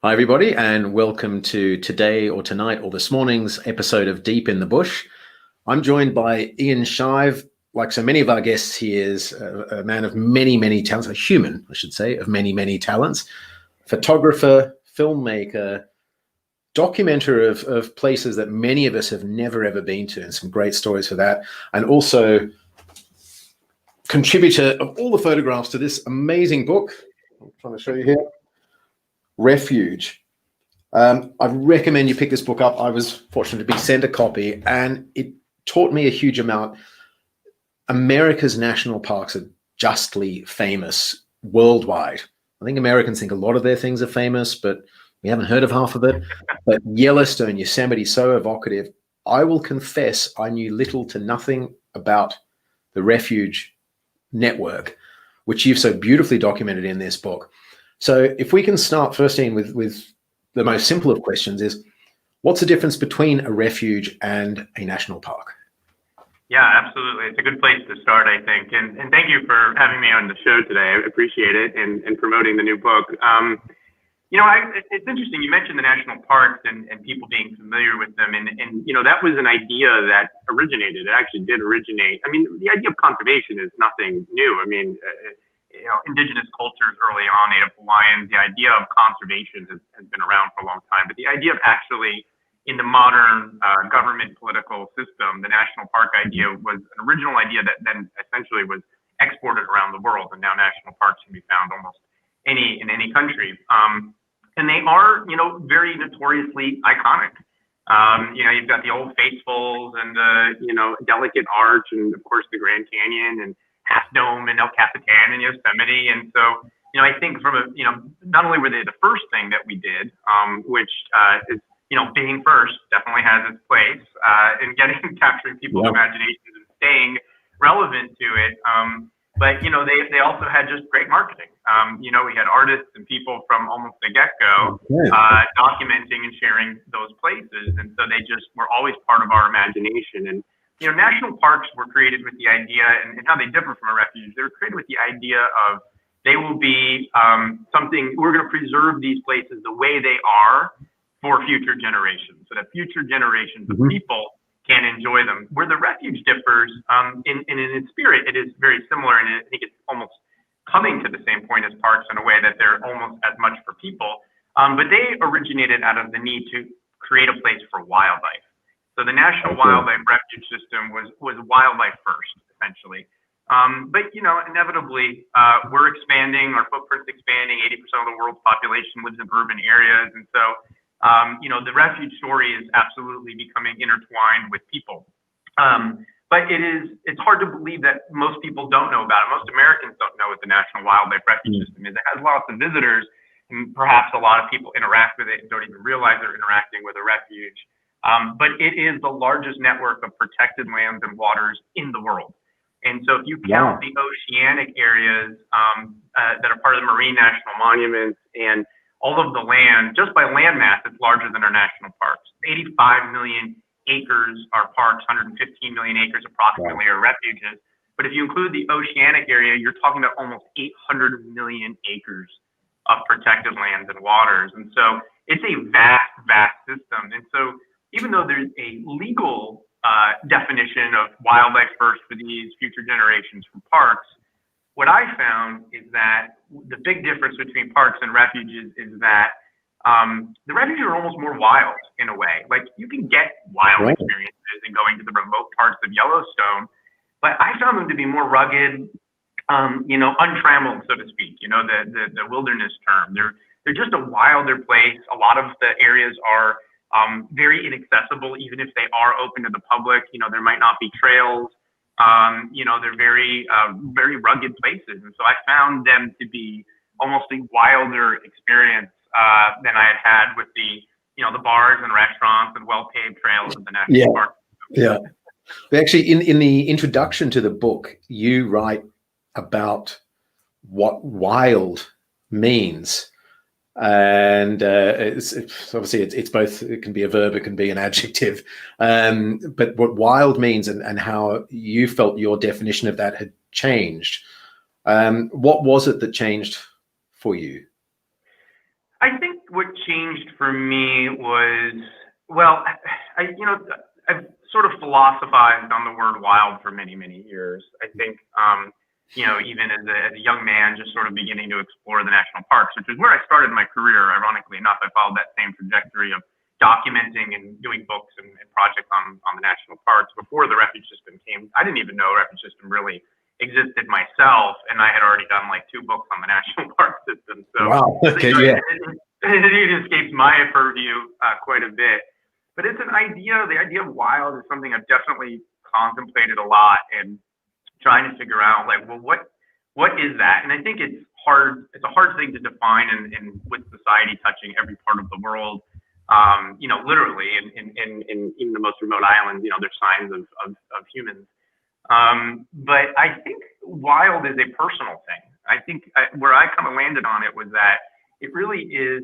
Hi, everybody, and welcome to today or tonight or this morning's episode of Deep in the Bush. I'm joined by Ian Shive. Like so many of our guests, he is a man of many, many talents, a human, I should say, of many, many talents. Photographer, filmmaker, documenter of places that many of us have never, ever been to, and some great stories for that. And also contributor of all the photographs to this amazing book. I'm trying to show you here. Refuge. I recommend you pick this book up. I was fortunate to be sent a copy, and it taught me a huge amount. America's national parks are justly famous worldwide. I think Americans think a lot of their things are famous, but we haven't heard of half of it. But Yellowstone, Yosemite, so evocative. I will confess I knew little to nothing about the Refuge network, which you've so beautifully documented in this book. So if we can start first in with the most simple of questions is, what's the difference between a refuge and a national park? Yeah, absolutely. It's a good place to start, I think. And thank you for having me on the show today. I appreciate it, and promoting the new book. It's interesting. You mentioned the national parks and people being familiar with them. And that was an idea that originated. It actually did originate. I mean, the idea of conservation is nothing new. I mean, indigenous cultures early on, Native Hawaiians, the idea of conservation has been around for a long time. But the idea of actually, in the modern government political system, the national park idea was an original idea that then essentially was exported around the world. And now national parks can be found almost in any country. And they are, very notoriously iconic. You've got the Old Faithfuls and the, Delicate Arch, and of course the Grand Canyon and Half Dome and El Capitan and Yosemite. And so, I think not only were they the first thing that we did, which is, being first definitely has its place in capturing people's imaginations and staying relevant to it. But, they also had just great marketing. We had artists and people from almost the get-go documenting and sharing those places. And so they just were always part of our imagination. And, national parks were created with the idea, and how they differ from a refuge, they were created with the idea of they will be something, we're going to preserve these places the way they are for future generations, so that future generations of people can enjoy them. Where the refuge differs, in its spirit, it is very similar, and I think it's almost coming to the same point as parks in a way that they're almost as much for people. But they originated out of the need to create a place for wildlife. So the National Wildlife Refuge System was wildlife first, essentially. But inevitably, we're expanding, our footprint's expanding. 80% of the world's population lives in urban areas, and so the refuge story is absolutely becoming intertwined with people. But it's hard to believe that most people don't know about it. Most Americans don't know what the National Wildlife Refuge System is. It has lots of visitors, and perhaps a lot of people interact with it and don't even realize they're interacting with a refuge. But it is the largest network of protected lands and waters in the world. And so if you count the oceanic areas that are part of the marine national monuments and all of the land, just by land mass, it's larger than our national parks. 85 million acres are parks, 115 million acres approximately are refuges. But if you include the oceanic area, you're talking about almost 800 million acres of protected lands and waters. And so it's a vast, vast system. And so even though there's a legal definition of wildlife first for these future generations from parks, what I found is that the big difference between parks and refuges is that the refuges are almost more wild in a way. Like, you can get wild experiences in going to the remote parts of Yellowstone, but I found them to be more rugged, untrammeled, so to speak. The wilderness term. They're just a wilder place. A lot of the areas are very inaccessible, even if they are open to the public. There might not be trails. They're very, very rugged places. And so I found them to be almost a wilder experience than I had with the bars and restaurants and well-paved trails of the national park. Yeah. Actually, in the introduction to the book, you write about what wild means. And it's obviously it's both. It can be a verb, it can be an adjective. But what wild means and how you felt your definition of that had changed. What was it that changed for you? I think what changed for me was, well, I've sort of philosophized on the word wild for many, many years. I think, even as a young man, just sort of beginning to explore the national parks, which is where I started my career. Ironically enough, I followed that same trajectory of documenting and doing books and projects on the national parks before the refuge system came. I didn't even know refuge system really existed myself, and I had already done like 2 books on the national park system. So, Wow. Okay. Yeah. it escapes my purview quite a bit. But it's an idea. The idea of wild is something I've definitely contemplated a lot and trying to figure out, like, well, what is that? And I think it's hard. It's a hard thing to define, and with society touching every part of the world, literally, in even the most remote islands, there's signs of humans. But I think wild is a personal thing. I think where I kind of landed on it was that it really is,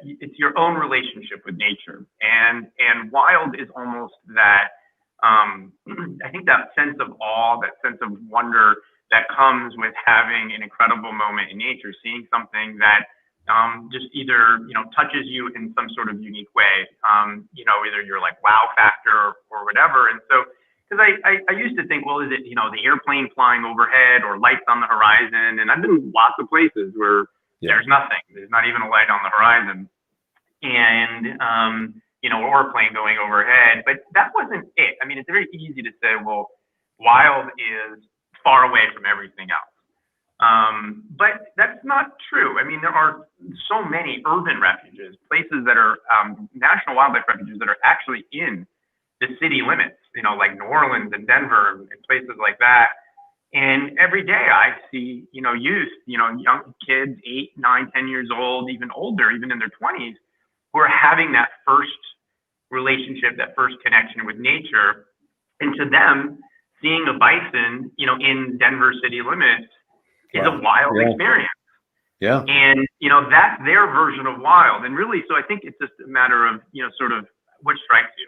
it's your own relationship with nature. And wild is almost that, I think that sense of awe, that sense of wonder that comes with having an incredible moment in nature, seeing something that just either, touches you in some sort of unique way, either you're like wow factor or whatever. And so, because I used to think, well, is it, the airplane flying overhead or lights on the horizon? And I've been lots of places where there's nothing. There's not even a light on the horizon. And, or a plane going overhead. But that wasn't it. I mean, it's very easy to say, well, wild is far away from everything else. But that's not true. I mean, there are so many urban refuges, places that are national wildlife refuges that are actually in the city limits, like New Orleans and Denver and places like that. And every day I see, youth, young kids, 8, 9, 10 years old, even older, even in their 20s, who are having that first relationship, that first connection with nature. And to them, seeing a bison, in Denver city limits is a wild experience. Yeah. And, that's their version of wild. And really, so I think it's just a matter of, sort of what strikes you.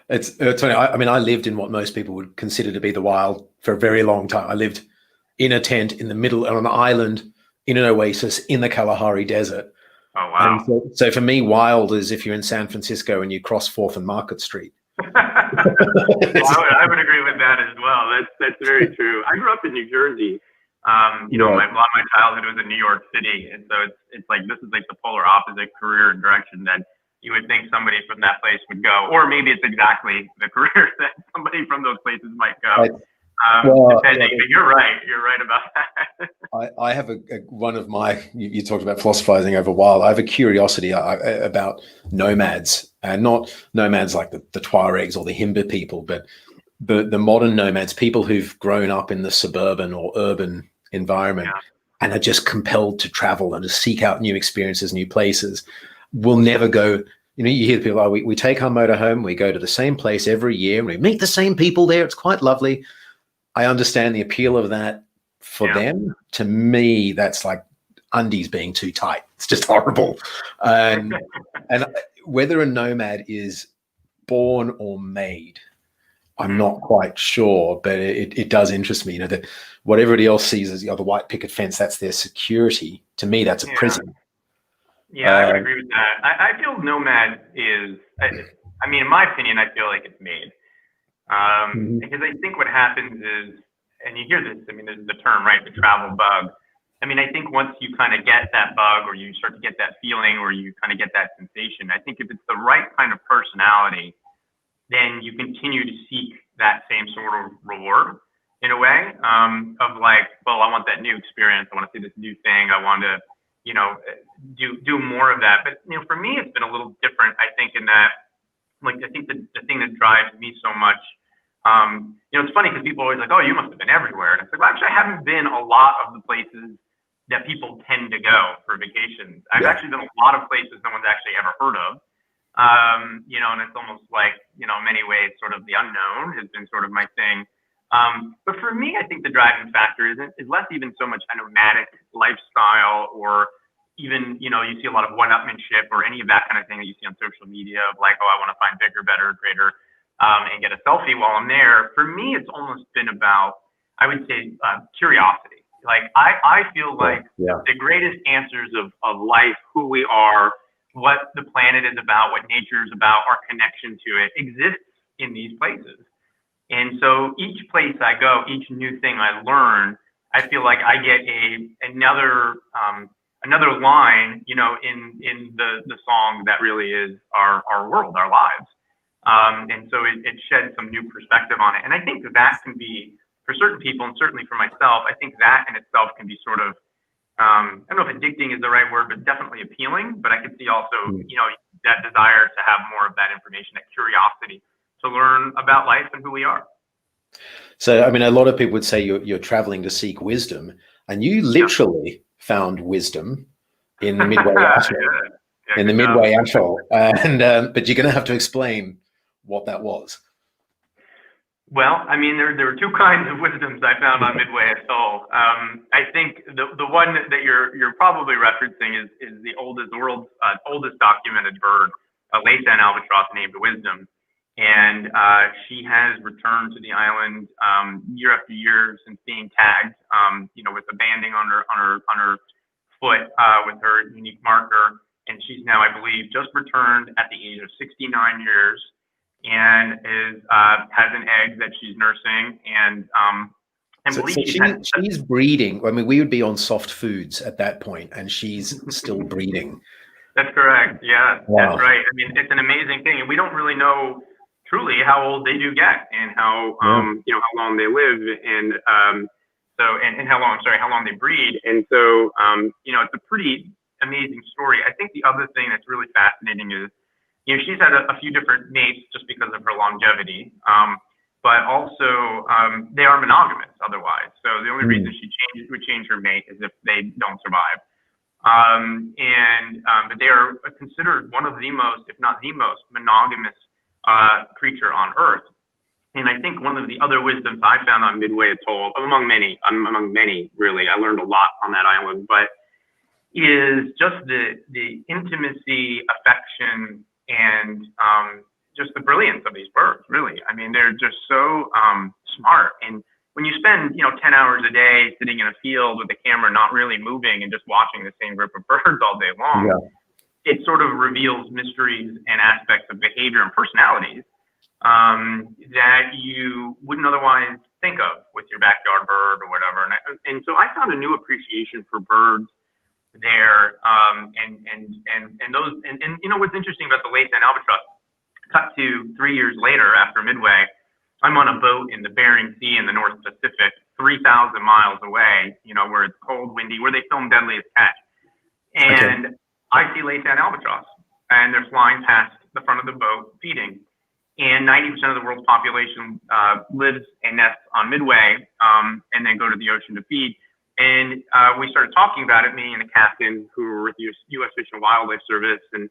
It's funny. I mean, I lived in what most people would consider to be the wild for a very long time. I lived in a tent in the middle on an island in an oasis in the Kalahari Desert. Oh, wow. And so for me, wild is if you're in San Francisco and you cross 4th and Market Street. Well, I would agree with that as well. That's very true. I grew up in New Jersey. A lot of my childhood was in New York City, and so it's like this is like the polar opposite career and direction that you would think somebody from that place would go, or maybe it's exactly the career that somebody from those places might go. Depending, but you're right about that. I have one of my, you talked about philosophizing over wild. I have a curiosity about nomads, and not nomads like the Tuaregs or the Himba people, but the modern nomads, people who've grown up in the suburban or urban environment and are just compelled to travel and to seek out new experiences, new places, will never go. You hear people, we take our motor home, we go to the same place every year, and we meet the same people there. It's quite lovely. I understand the appeal of that for them. To me, that's like undies being too tight. It's just horrible. And whether a nomad is born or made, I'm not quite sure, but it does interest me. That what everybody else sees as the white picket fence, that's their security. To me, that's a prison. Yeah, I would agree with that. I feel nomad is, I mean, in my opinion, I feel like it's made. Because I think what happens is, and you hear this, I mean, this is the term, right? The travel bug. I mean, I think once you kind of get that bug, or you start to get that feeling, or you kind of get that sensation, I think if it's the right kind of personality, then you continue to seek that same sort of reward in a way, of like, well, I want that new experience. I want to see this new thing. I want to, do more of that. But, for me, it's been a little different, I think, in that, like, I think the thing that drives me so much, it's funny because people are always like, oh, you must have been everywhere. And it's like, well, actually, I haven't been a lot of the places that people tend to go for vacations. I've actually been a lot of places no one's actually ever heard of. And it's almost like, in many ways, sort of the unknown has been sort of my thing. But for me, I think the driving factor is less even so much a nomadic lifestyle, or even, you see a lot of one-upmanship or any of that kind of thing that you see on social media of like, oh, I want to find bigger, better, greater, and get a selfie while I'm there. For me, it's almost been about, I would say, curiosity. Like I feel like Yeah. the greatest answers of life, who we are, what the planet is about, what nature is about, our connection to it exists in these places. And so each place I go, each new thing I learn, I feel like I get another line, in the song that really is our world, our lives. And so it sheds some new perspective on it. And I think that can be, for certain people, and certainly for myself, I think that in itself can be sort of, I don't know if addicting is the right word, but definitely appealing. But I could see also, that desire to have more of that information, that curiosity to learn about life and who we are. So, I mean, a lot of people would say you're traveling to seek wisdom, and you literally found wisdom in the Midway Atoll. In the Midway Atoll, and but you're going to have to explain what that was. Well, I mean, there were two kinds of wisdoms I found on Midway Atoll. I think the one that you're probably referencing is the world's oldest documented bird, a Laysan albatross named Wisdom, and she has returned to the island year after year since being tagged, with the banding on her foot with her unique marker, and she's now, I believe, just returned at the age of 69 years. And has an egg that she's nursing, and so she's breeding. I mean, we would be on soft foods at that point, and she's still breeding. That's correct. Yeah, wow. That's right. I mean, it's an amazing thing, and we don't really know truly how old they do get, and how how long they live, and how long they breed, and so it's a pretty amazing story. I think the other thing that's really fascinating is, she's had a few different mates just because of her longevity, but also they are monogamous otherwise. So the only reason she would change her mate is if they don't survive. But they are considered one of the most, if not the most, monogamous creature on Earth. And I think one of the other wisdoms I found on Midway Atoll, among many really, I learned a lot on that island, but is just the intimacy, affection, and just the brilliance of these birds, really. I mean, they're just so smart. And when you spend, 10 hours a day sitting in a field with a camera, not really moving and just watching the same group of birds all day long, it sort of reveals mysteries and aspects of behavior and personalities that you wouldn't otherwise think of with your backyard bird or whatever. And so I found a new appreciation for birds there, what's interesting about the Laysan albatross, cut to 3 years later after Midway, I'm on a boat in the Bering Sea in the North Pacific, 3,000 miles away, where it's cold, windy, where they film Deadliest Catch. And I see Laysan albatross, and they're flying past the front of the boat feeding. And 90% of the world's population lives and nests on Midway, and then go to the ocean to feed. And we started talking about it, me and the captain, who were with the U.S. Fish and Wildlife Service, and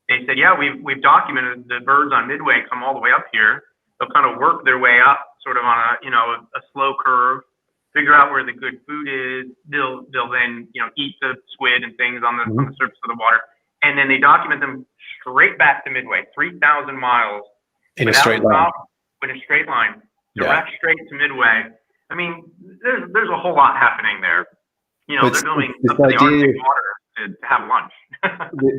they said, yeah, we've documented the birds on Midway come all the way up here. They'll kind of work their way up, sort of on a slow curve, figure out where the good food is. They'll then eat the squid and things on the surface of the water, and then they document them straight back to Midway, 3,000 miles in a straight line. In a straight line, direct straight to Midway. I mean, there's a whole lot happening there. They're going up to the Arctic water to have lunch.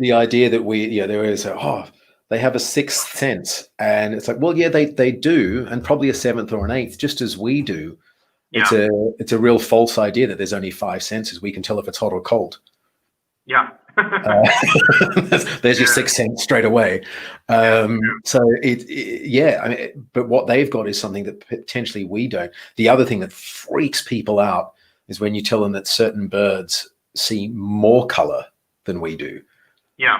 the idea that they always say, they have a sixth sense, and it's like, well, yeah, they do, and probably a seventh or an eighth, just as we do. Yeah. It's a real false idea that there's only 5 senses. We can tell if it's hot or cold. Yeah. There's your sixth sense straight away. So I mean, but what they've got is something that potentially we don't. The other thing that freaks people out is when you tell them that certain birds see more color than we do. Yeah.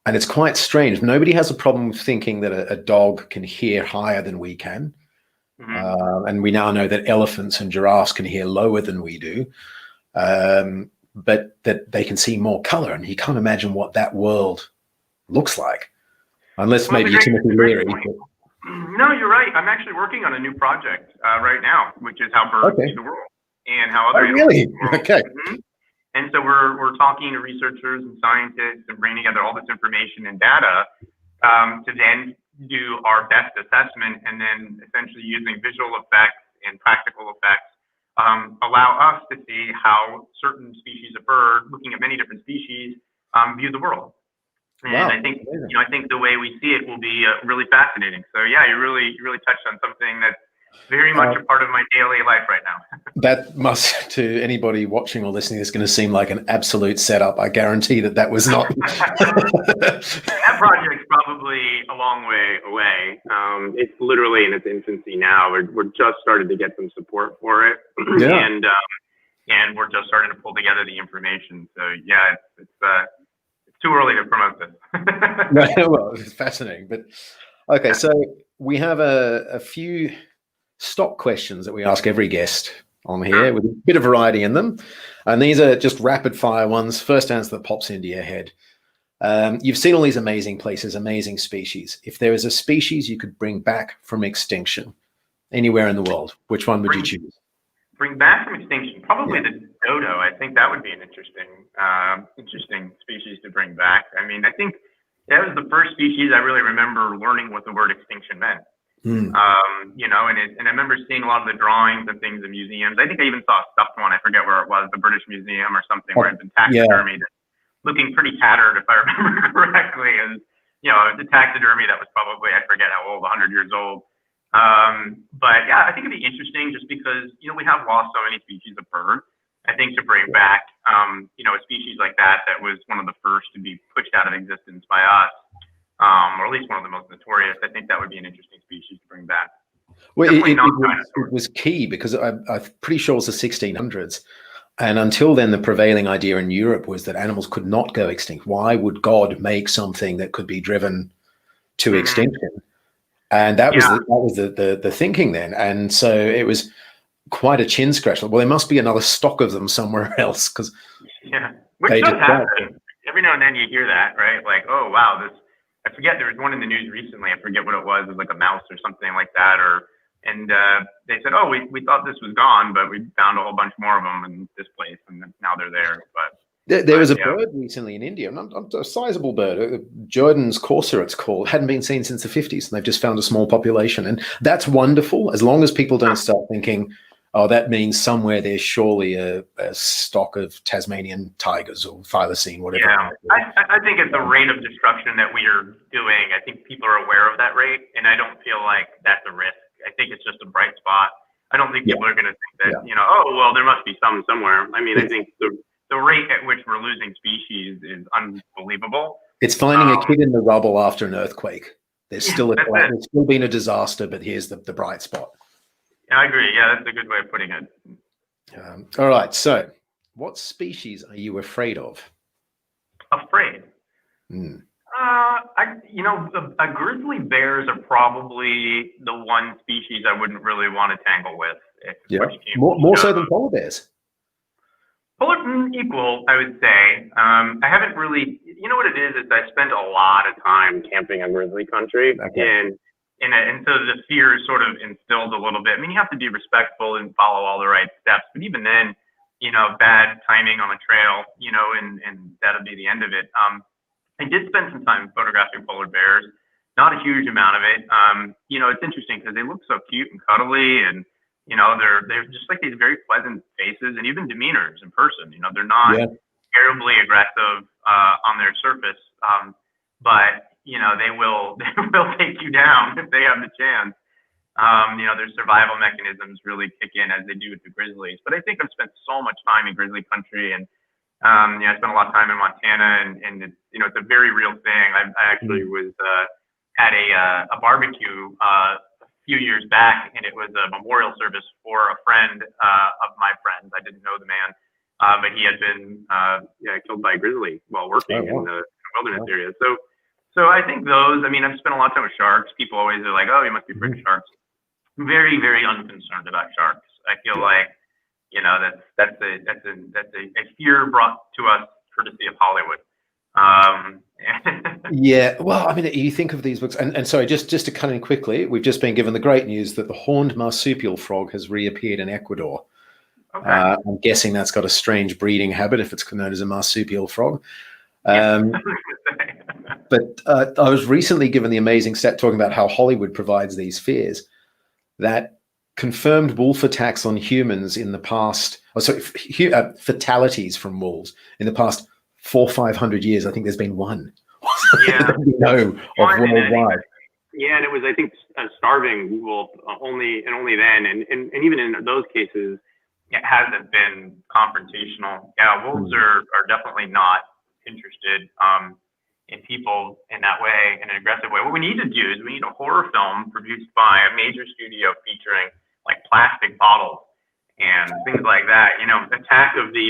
And it's quite strange. Nobody has a problem with thinking that a dog can hear higher than we can. And we now know that elephants and giraffes can hear lower than we do. But that they can see more color, and you can't imagine what that world looks like, unless maybe you're Timothy Leary. No, you're right. I'm actually working on a new project right now, which is how birds see the world and how other animals see the world. Okay. And so we're talking to researchers and scientists and bringing together all this information and data to then do our best assessment, and then essentially using visual effects and practical effects allow us to see how certain species of bird, looking at many different species, view the world. And Wow. I think, I think the way we see it will be really fascinating. So yeah, you really touched on something that's very much a part of my daily life right now. That must, to anybody watching or listening, is going to seem like an absolute setup. I guarantee that was not. That project's probably a long way away. It's literally in its infancy now. We're just starting to get some support for it, Yeah. and we're just starting to pull together the information. So yeah, it's too early to promote this. Well, it's fascinating, but okay. So we have a few stock questions that we ask every guest on here with a bit of variety in them, and these are just rapid fire ones. First answer that pops into your head. You've seen all these amazing places, amazing species. If there is a species you could bring back from extinction anywhere in the world, which one would you choose? Bring back from extinction, probably the dodo. I think that would be an interesting species to bring back. I mean, I think that was the first species I really remember learning what the word extinction meant. And I remember seeing a lot of the drawings and things in museums. I think I even saw a stuffed one. I forget where it was, the British Museum or something, where it had been taxidermied, looking pretty tattered, if I remember correctly. And the taxidermy that was probably, I forget how old, 100 years old. But yeah, I think it'd be interesting just because we have lost so many species of bird. I think to bring back a species like that was one of the first to be pushed out of existence by us. Or at least one of the most notorious. I think that would be an interesting species to bring back. Well, it was key because I'm pretty sure it was the 1600s. And until then, the prevailing idea in Europe was that animals could not go extinct. Why would God make something that could be driven to extinction? And that was the thinking then. And so it was quite a chin scratch. Well, there must be another stock of them somewhere else. Which does happen. Every now and then you hear that, right? Like, oh, wow, I forget, there was one in the news recently. I forget what it was. It was like a mouse or something like that. And they said, oh, we thought this was gone, but we found a whole bunch more of them in this place, and now they're there. But there was a bird recently in India, a sizable bird, Jordan's courser, it's called, hadn't been seen since the 50s, and they've just found a small population. And that's wonderful, as long as people don't start thinking, oh, that means somewhere there's surely a stock of Tasmanian tigers or thylacine, whatever. Yeah, I think at the rate of destruction that we are doing, I think people are aware of that rate, and I don't feel like that's a risk. I think it's just a bright spot. I don't think people are going to think that, oh, well, there must be some somewhere. I mean, I think the rate at which we're losing species is unbelievable. It's finding a kid in the rubble after an earthquake. There's still been a disaster, but here's the bright spot. Yeah, I agree. Yeah, that's a good way of putting it. All right. So, what species are you afraid of? Afraid? Grizzly bears are probably the one species I wouldn't really want to tangle with. More so than polar bears. Equal, I would say. I haven't really. You know what it is? I spent a lot of time camping in grizzly country, and so the fear is sort of instilled a little bit. I mean, you have to be respectful and follow all the right steps, but even then, bad timing on the trail, and that'll be the end of it. I did spend some time photographing polar bears, not a huge amount of it. It's interesting because they look so cute and cuddly, and they're just like these very pleasant faces and even demeanors in person. They're not terribly aggressive on their surface, but they will take you down if they have the chance. Their survival mechanisms really kick in as they do with the grizzlies. But I think I've spent so much time in grizzly country, and I spent a lot of time in Montana, and it's a very real thing. I actually was at a barbecue a few years back, and it was a memorial service for a friend of my friends. I didn't know the man, but he had been killed by a grizzly while working in the wilderness area. So I think those. I mean, I've spent a lot of time with sharks. People always are like, "Oh, you must be afraid of sharks." I'm very, very unconcerned about sharks. I feel like that's a fear brought to us courtesy of Hollywood. Well, I mean, you think of these books, and sorry, just to cut in quickly, we've just been given the great news that the horned marsupial frog has reappeared in Ecuador. Okay. I'm guessing that's got a strange breeding habit if it's known as a marsupial frog. But I was recently given the amazing stat talking about how Hollywood provides these fears, that confirmed wolf attacks on humans in the past, fatalities from wolves in the past 400-500 years. I think there's been one. Yeah. That we know of worldwide. Yeah, and it was, I think, a starving wolf only then, and even in those cases, it hasn't been confrontational. Yeah, wolves are definitely not interested in people in that way, in an aggressive way. What we need to do is we need a horror film produced by a major studio featuring like plastic bottles and things like that. Attack of the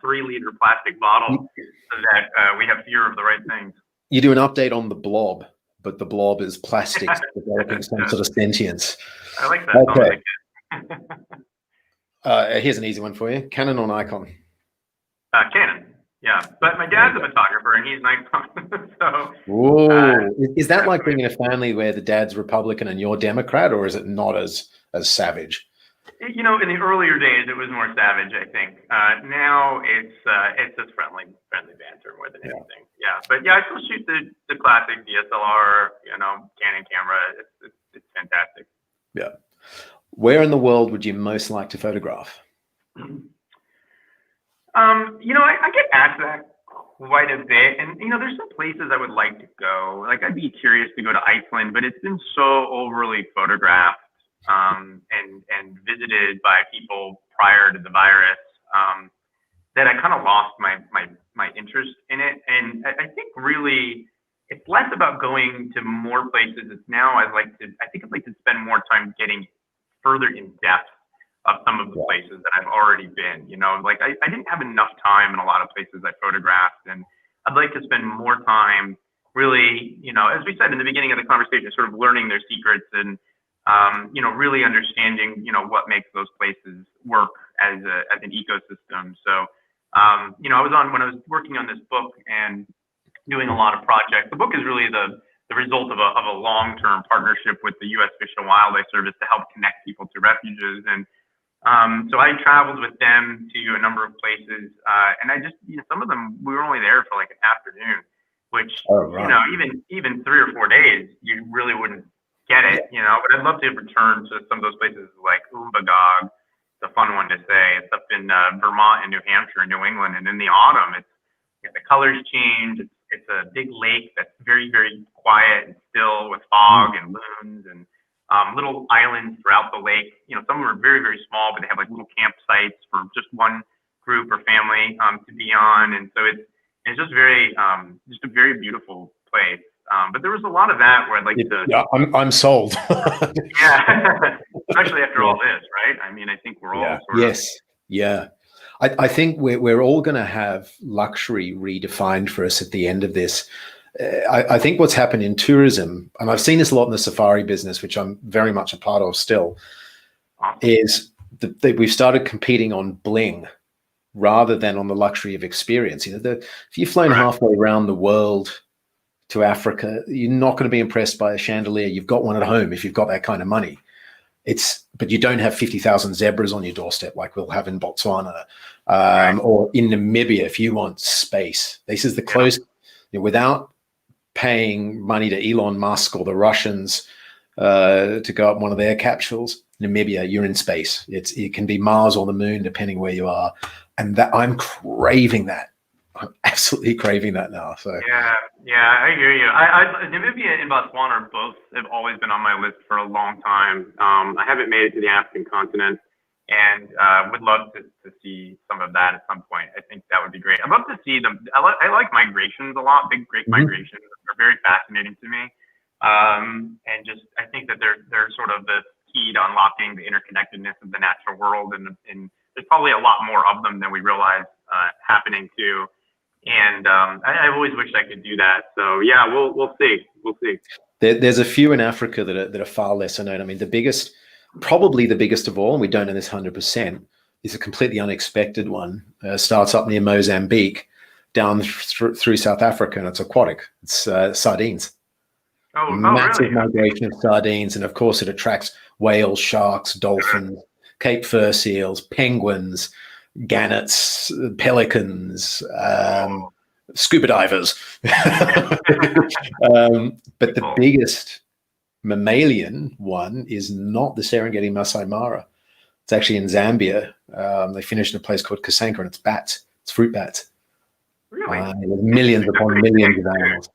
3-liter plastic bottle, so that we have fear of the right things. You do an update on the Blob, but the Blob is plastic developing some sort of sentience. I like that. Okay. Here's an easy one for you. Canon or Nikon? Canon. Yeah, but my dad's a photographer and he's Nikon. So. Whoa. Is that like being in a family where the dad's Republican and you're Democrat, or is it not as savage? In the earlier days, it was more savage, I think. Now it's just friendly banter more than anything. Yeah, but yeah, I still shoot the classic DSLR, Canon camera. It's fantastic. Yeah. Where in the world would you most like to photograph? I get asked that quite a bit, and there's some places I would like to go. Like, I'd be curious to go to Iceland, but it's been so overly photographed and visited by people prior to the virus that I kind of lost my interest in it. And I think really it's less about going to more places. It's now I'd like to spend more time getting further in depth of some of the places that I've already been. Like I didn't have enough time in a lot of places I photographed, and I'd like to spend more time really, as we said in the beginning of the conversation, sort of learning their secrets and really understanding, what makes those places work as an ecosystem. So, when I was working on this book and doing a lot of projects, the book is really the result of a long-term partnership with the U.S. Fish and Wildlife Service to help connect people to refuges. And so I traveled with them to a number of places, and I just, some of them, we were only there for like an afternoon, which, even 3 or 4 days, you really wouldn't get it, but I'd love to return to some of those places like Umbagog. It's a fun one to say. It's up in Vermont and New Hampshire and New England. And in the autumn, the colors change. It's a big lake that's very, very quiet and still with fog and loons and little islands throughout the lake. Some are very, very small, but they have like little campsites for just one group or family to be on. And so it's just very, just a very beautiful place. But there was a lot of that where I'd like to. Yeah, I'm sold. Yeah, especially after all this, right? I mean, I think we're all Yeah. I think we're all going to have luxury redefined for us at the end of this. I think what's happened in tourism, and I've seen this a lot in the safari business, which I'm very much a part of still, is that we've started competing on bling rather than on the luxury of experience. If you've flown halfway around the world to Africa, you're not going to be impressed by a chandelier. You've got one at home if you've got that kind of money. But you don't have 50,000 zebras on your doorstep like we'll have in Botswana or in Namibia if you want space. This is the close, without paying money to Elon Musk or the Russians to go up one of their capsules. Namibia, you're in space. It can be Mars or the moon, depending where you are. And that I'm craving that. I'm absolutely craving that now. So yeah, I hear you. Namibia and Botswana have always been on my list for a long time. I haven't made it to the African continent, and would love to see some of that at some point. I think that would be great. I'd love to see them. I like migrations a lot. Great migrations are very fascinating to me, and just I think that they're sort of the key to unlocking the interconnectedness of the natural world, and there's probably a lot more of them than we realize happening too. And I've always wished I could do that. So yeah, we'll see. There's a few in Africa that are far lesser known. I mean, probably the biggest of all, and we don't know this 100%, is a completely unexpected one. Starts up near Mozambique, down through South Africa, and it's aquatic. It's sardines. Massive really? Migration of sardines, and of course it attracts whales, sharks, dolphins, Cape fur seals, penguins, gannets, pelicans, scuba divers. But the biggest mammalian one is not the Serengeti Masai Mara. It's actually in Zambia. They finished in a place called Kasanka, and it's bats. It's fruit bats. Really? With millions upon millions of animals.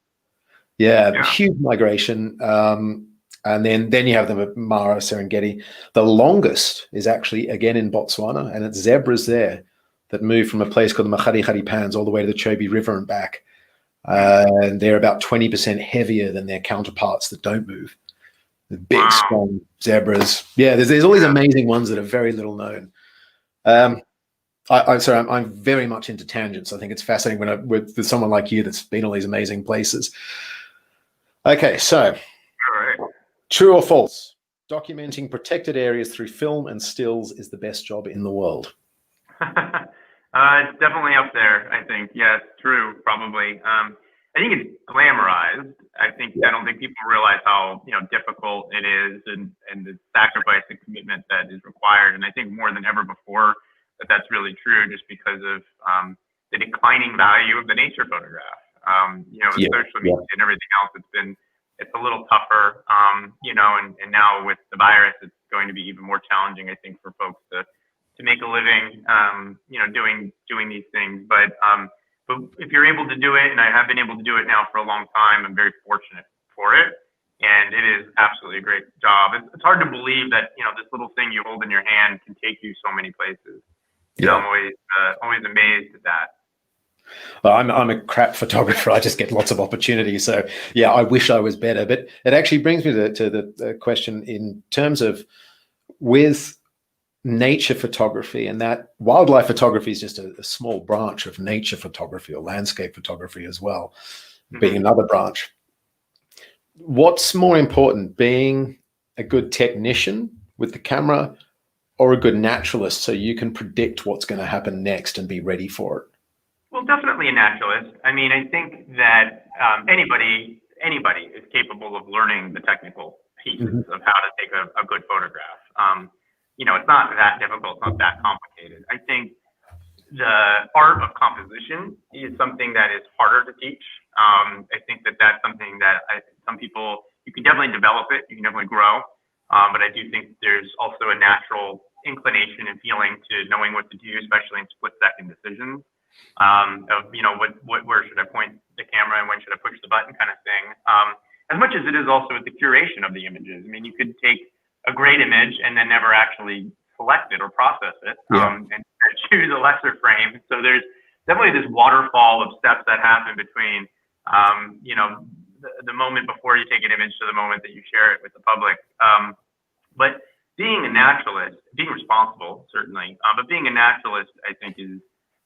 Yeah, huge migration. And then you have the Mara Serengeti. The longest is actually, again, in Botswana, and it's zebras there that move from a place called the Makharihari Pans all the way to the Chobe River and back. And they're about 20% heavier than their counterparts that don't move. The big, strong zebras. Yeah, there's all these amazing ones that are very little known. I'm very much into tangents. I think it's fascinating when I'm with someone like you that's been all these amazing places. Okay, so true or false? Documenting protected areas through film and stills is the best job in the world. It's definitely up there, I think. Yes, true, probably. I think it's glamorized. I don't think people realize how difficult it is and the sacrifice and commitment that is required. And I think more than ever before that's really true, just because of the declining value of the nature photograph. With social media and everything else, it's a little tougher. And now with the virus, it's going to be even more challenging, I think, for folks to make a living, doing these things. But if you're able to do it, and I have been able to do it now for a long time, I'm very fortunate for it. And it is absolutely a great job. It's hard to believe that, this little thing you hold in your hand can take you so many places. I'm always amazed at that. Well, I'm a crap photographer. I just get lots of opportunities. So yeah, I wish I was better. But it actually brings me to the question in terms of with nature photography, and that wildlife photography is just a small branch of nature photography, or landscape photography as well, being another branch. What's more important, being a good technician with the camera or a good naturalist so you can predict what's going to happen next and be ready for it? Well, definitely a naturalist. I mean, I think that anybody is capable of learning the technical pieces of how to take a good photograph. It's not that difficult. It's not that complicated. I think the art of composition is something that is harder to teach. I think that's something that some people, you can definitely develop it. You can definitely grow. But I do think there's also a natural inclination and feeling to knowing what to do, especially in split-second decisions. Where should I point the camera and when should I push the button kind of thing. As much as it is also the curation of the images. I mean, you could take a great image and then never actually select it or process it and choose a lesser frame. So there's definitely this waterfall of steps that happen between, the moment before you take an image to the moment that you share it with the public. But being a naturalist, being responsible, certainly, but being a naturalist, I think, is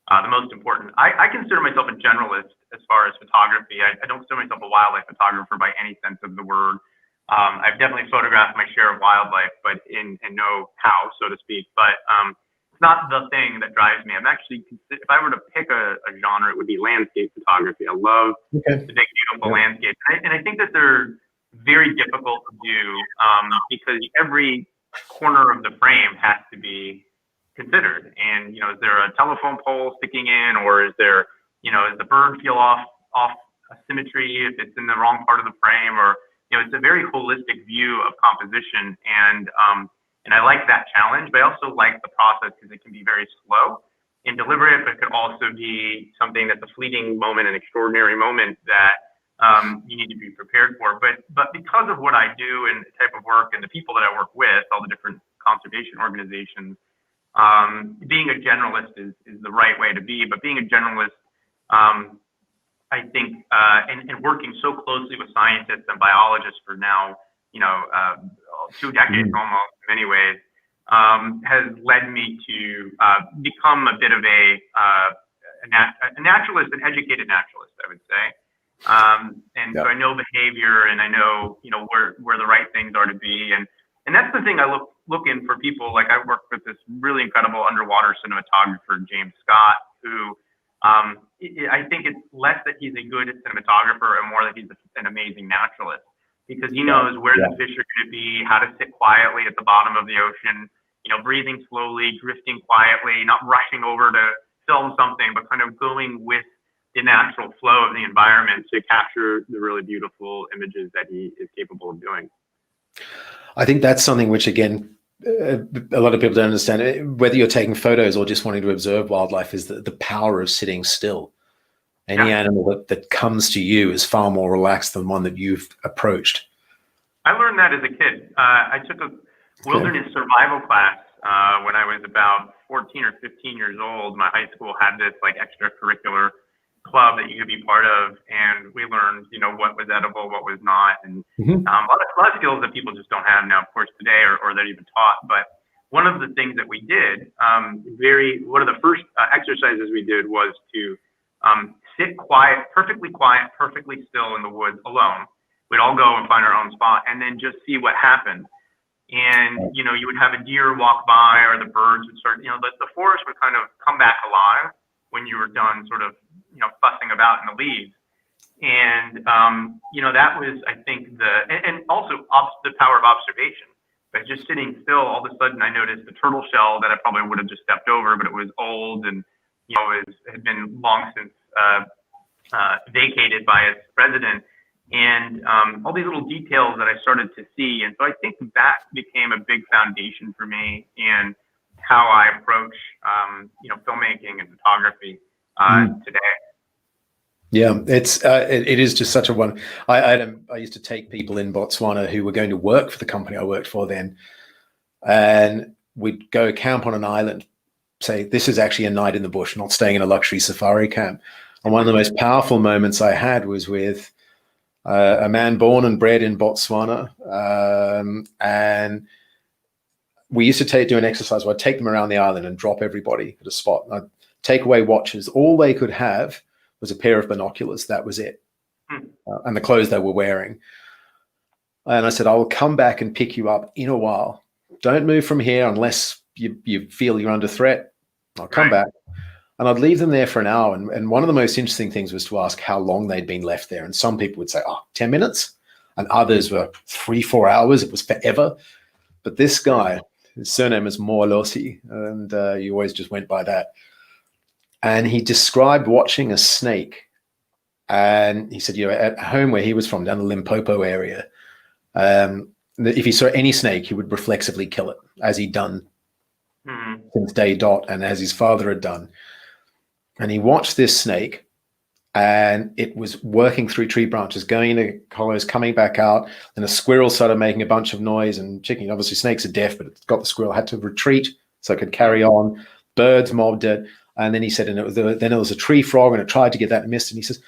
the most important. I consider myself a generalist as far as photography. I don't consider myself a wildlife photographer by any sense of the word. I've definitely photographed my share of wildlife, but in know how, so to speak. But it's not the thing that drives me. I'm actually, if I were to pick a genre, it would be landscape photography. I love the big, beautiful landscapes. And I think that they're very difficult to do because every corner of the frame has to be considered. And, is there a telephone pole sticking in, or is there, is the bird feel off symmetry if it's in the wrong part of the frame, or, it's a very holistic view of composition. And I like that challenge, but I also like the process because it can be very slow and deliberate, but it could also be something that's a fleeting moment, an extraordinary moment that you need to be prepared for. But because of what I do and the type of work and the people that I work with, all the different conservation organizations, being a generalist is the right way to be. But being a generalist, I think, and working so closely with scientists and biologists for now, 2 decades almost in many ways, has led me to become a bit of a naturalist, an educated naturalist, I would say. So I know behavior, and I know, where the right things are to be. And that's the thing I look in for people. Like, I work with this really incredible underwater cinematographer, James Scott, who I think it's less that he's a good cinematographer and more that he's an amazing naturalist, because he knows where the fish are going to be, how to sit quietly at the bottom of the ocean, breathing slowly, drifting quietly, not rushing over to film something, but kind of going with the natural flow of the environment to capture the really beautiful images that he is capable of doing. I think that's something which, again, a lot of people don't understand. Whether you're taking photos or just wanting to observe wildlife, is the power of sitting still. Any animal that comes to you is far more relaxed than one that you've approached. I learned that as a kid. I took a wilderness survival class when I was about 14 or 15 years old. My high school had this like extracurricular club that you could be part of, and we learned, what was edible, what was not, and a lot of skills that people just don't have now, of course, today, or they're even taught. But one of the things that we did, one of the first exercises we did was to sit quiet, perfectly still in the woods alone. We'd all go and find our own spot, and then just see what happened. And you would have a deer walk by, or the birds would start. The forest would kind of come back alive when you were done, sort of fussing about in the leaves. And that was, I think, and also the power of observation. But just sitting still, all of a sudden I noticed a turtle shell that I probably would have just stepped over, but it was old and had been long since vacated by its resident. And all these little details that I started to see. And so I think that became a big foundation for me in how I approach, filmmaking and photography today. Yeah, it is just such a one. I used to take people in Botswana who were going to work for the company I worked for then, and we'd go camp on an island. Say, this is actually a night in the bush, not staying in a luxury safari camp. And one of the most powerful moments I had was with a man born and bred in Botswana, and we used to do an exercise where I'd take them around the island and drop everybody at a spot. And I'd take away watches. All they could have was a pair of binoculars. That was it. And the clothes they were wearing. And I said, I will come back and pick you up in a while. Don't move from here unless you feel you're under threat. I'll come back. And I'd leave them there for an hour. And one of the most interesting things was to ask how long they'd been left there. And some people would say, 10 minutes. And others were 3-4 hours. It was forever. But this guy, his surname is Moalosi, and he always just went by that. And he described watching a snake. And he said, at home where he was from, down the Limpopo area, if he saw any snake, he would reflexively kill it, as he'd done since day dot, and as his father had done. And he watched this snake, and it was working through tree branches, going into hollows, coming back out. And a squirrel started making a bunch of noise, and chicken, obviously snakes are deaf, but it's got the squirrel, had to retreat so it could carry on. Birds mobbed it. And then he said, then there was a tree frog, and it tried to get that and missed. And he says,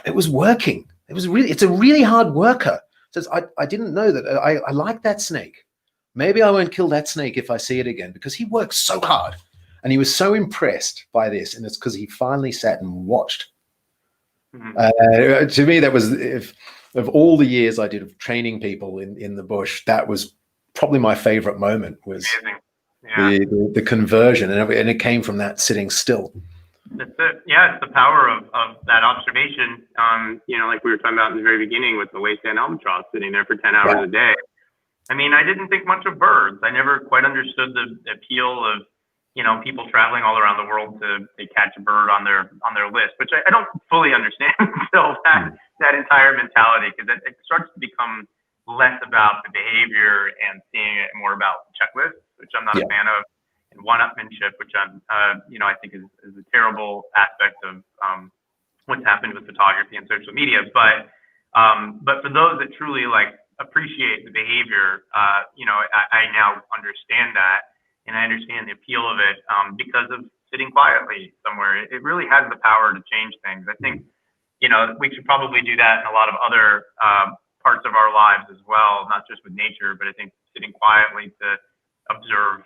it was working. It's a really hard worker. Says, I didn't know that. I like that snake. Maybe I won't kill that snake if I see it again, because he works so hard. And he was so impressed by this. And it's because he finally sat and watched. To me, that was, of all the years I did of training people in the bush, that was probably my favorite moment, was the conversion. And it came from that sitting still. That's it. Yeah, it's the power of that observation. Like we were talking about in the very beginning with the wasteland albatross sitting there for 10 hours a day. I mean, I didn't think much of birds. I never quite understood the appeal of, people traveling all around the world to catch a bird on their list, which I don't fully understand still, that entire mentality, because it starts to become less about the behavior and seeing it more about checklists, which I'm not a fan of, and one-upmanship, which I think is a terrible aspect of what's happened with photography and social media. But for those that truly appreciate the behavior, I now understand that, and I understand the appeal of it because of sitting quietly somewhere. It really has the power to change things. I think we should probably do that in a lot of other parts of our lives as well, not just with nature, but I think sitting quietly to observe,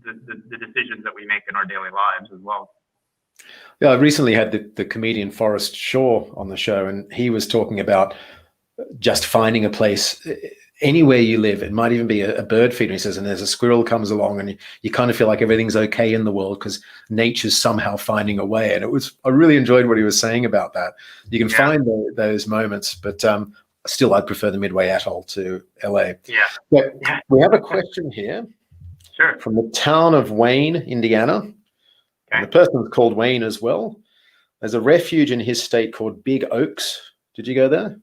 the decisions that we make in our daily lives as well. Yeah, I recently had the comedian Forrest Shaw on the show, and he was talking about just finding a place anywhere you live. It might even be a bird feeder, he says, and there's a squirrel comes along, and you kind of feel like everything's okay in the world because nature's somehow finding a way. And I really enjoyed what he was saying about that. You can find those moments, but still, I'd prefer the Midway Atoll to LA. But we have a question here from the town of Wayne, Indiana. And the person's called Wayne as well. There's a refuge in his state called Big Oaks. Did you go there?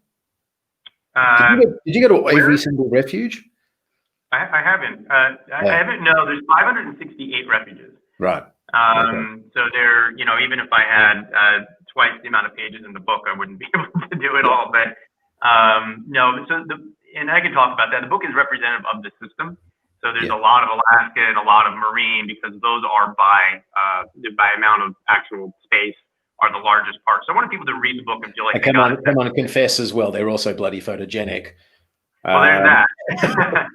Did you go to every single refuge? I haven't. I haven't. No, there's 568 refuges. Right. So there, even if I had twice the amount of pages in the book, I wouldn't be able to do it all. But no, and I can talk about that. The book is representative of the system. So there's a lot of Alaska and a lot of marine, because those are by amount of actual space are the largest part. So I wanted people to read the book and feel like come on and confess as well. They're also bloody photogenic. Well, there's that.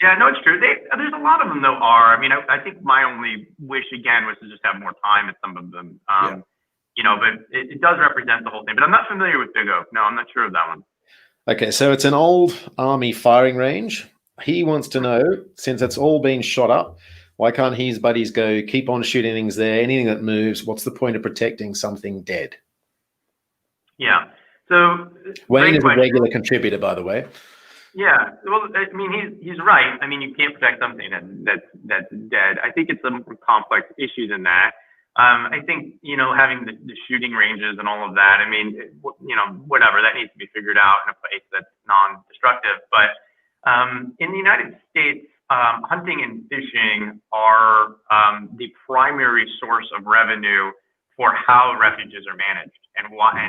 Yeah, no, it's true. There's a lot of them, though, are. I mean, I think my only wish, again, was to just have more time at some of them. But it does represent the whole thing. But I'm not familiar with Big Oak. No, I'm not sure of that one. Okay, so it's an old army firing range. He wants to know, since it's all been shot up, why can't his buddies go keep on shooting things there? Anything that moves, what's the point of protecting something dead? Yeah. So Wayne is a regular contributor, by the way. Yeah, well, I mean, he's right. I mean, you can't protect something that's dead. I think it's a more complex issue than that. I think, having the shooting ranges and all of that, I mean, whatever, that needs to be figured out in a place that's non-destructive. But in the United States, hunting and fishing are the primary source of revenue for how refuges are managed and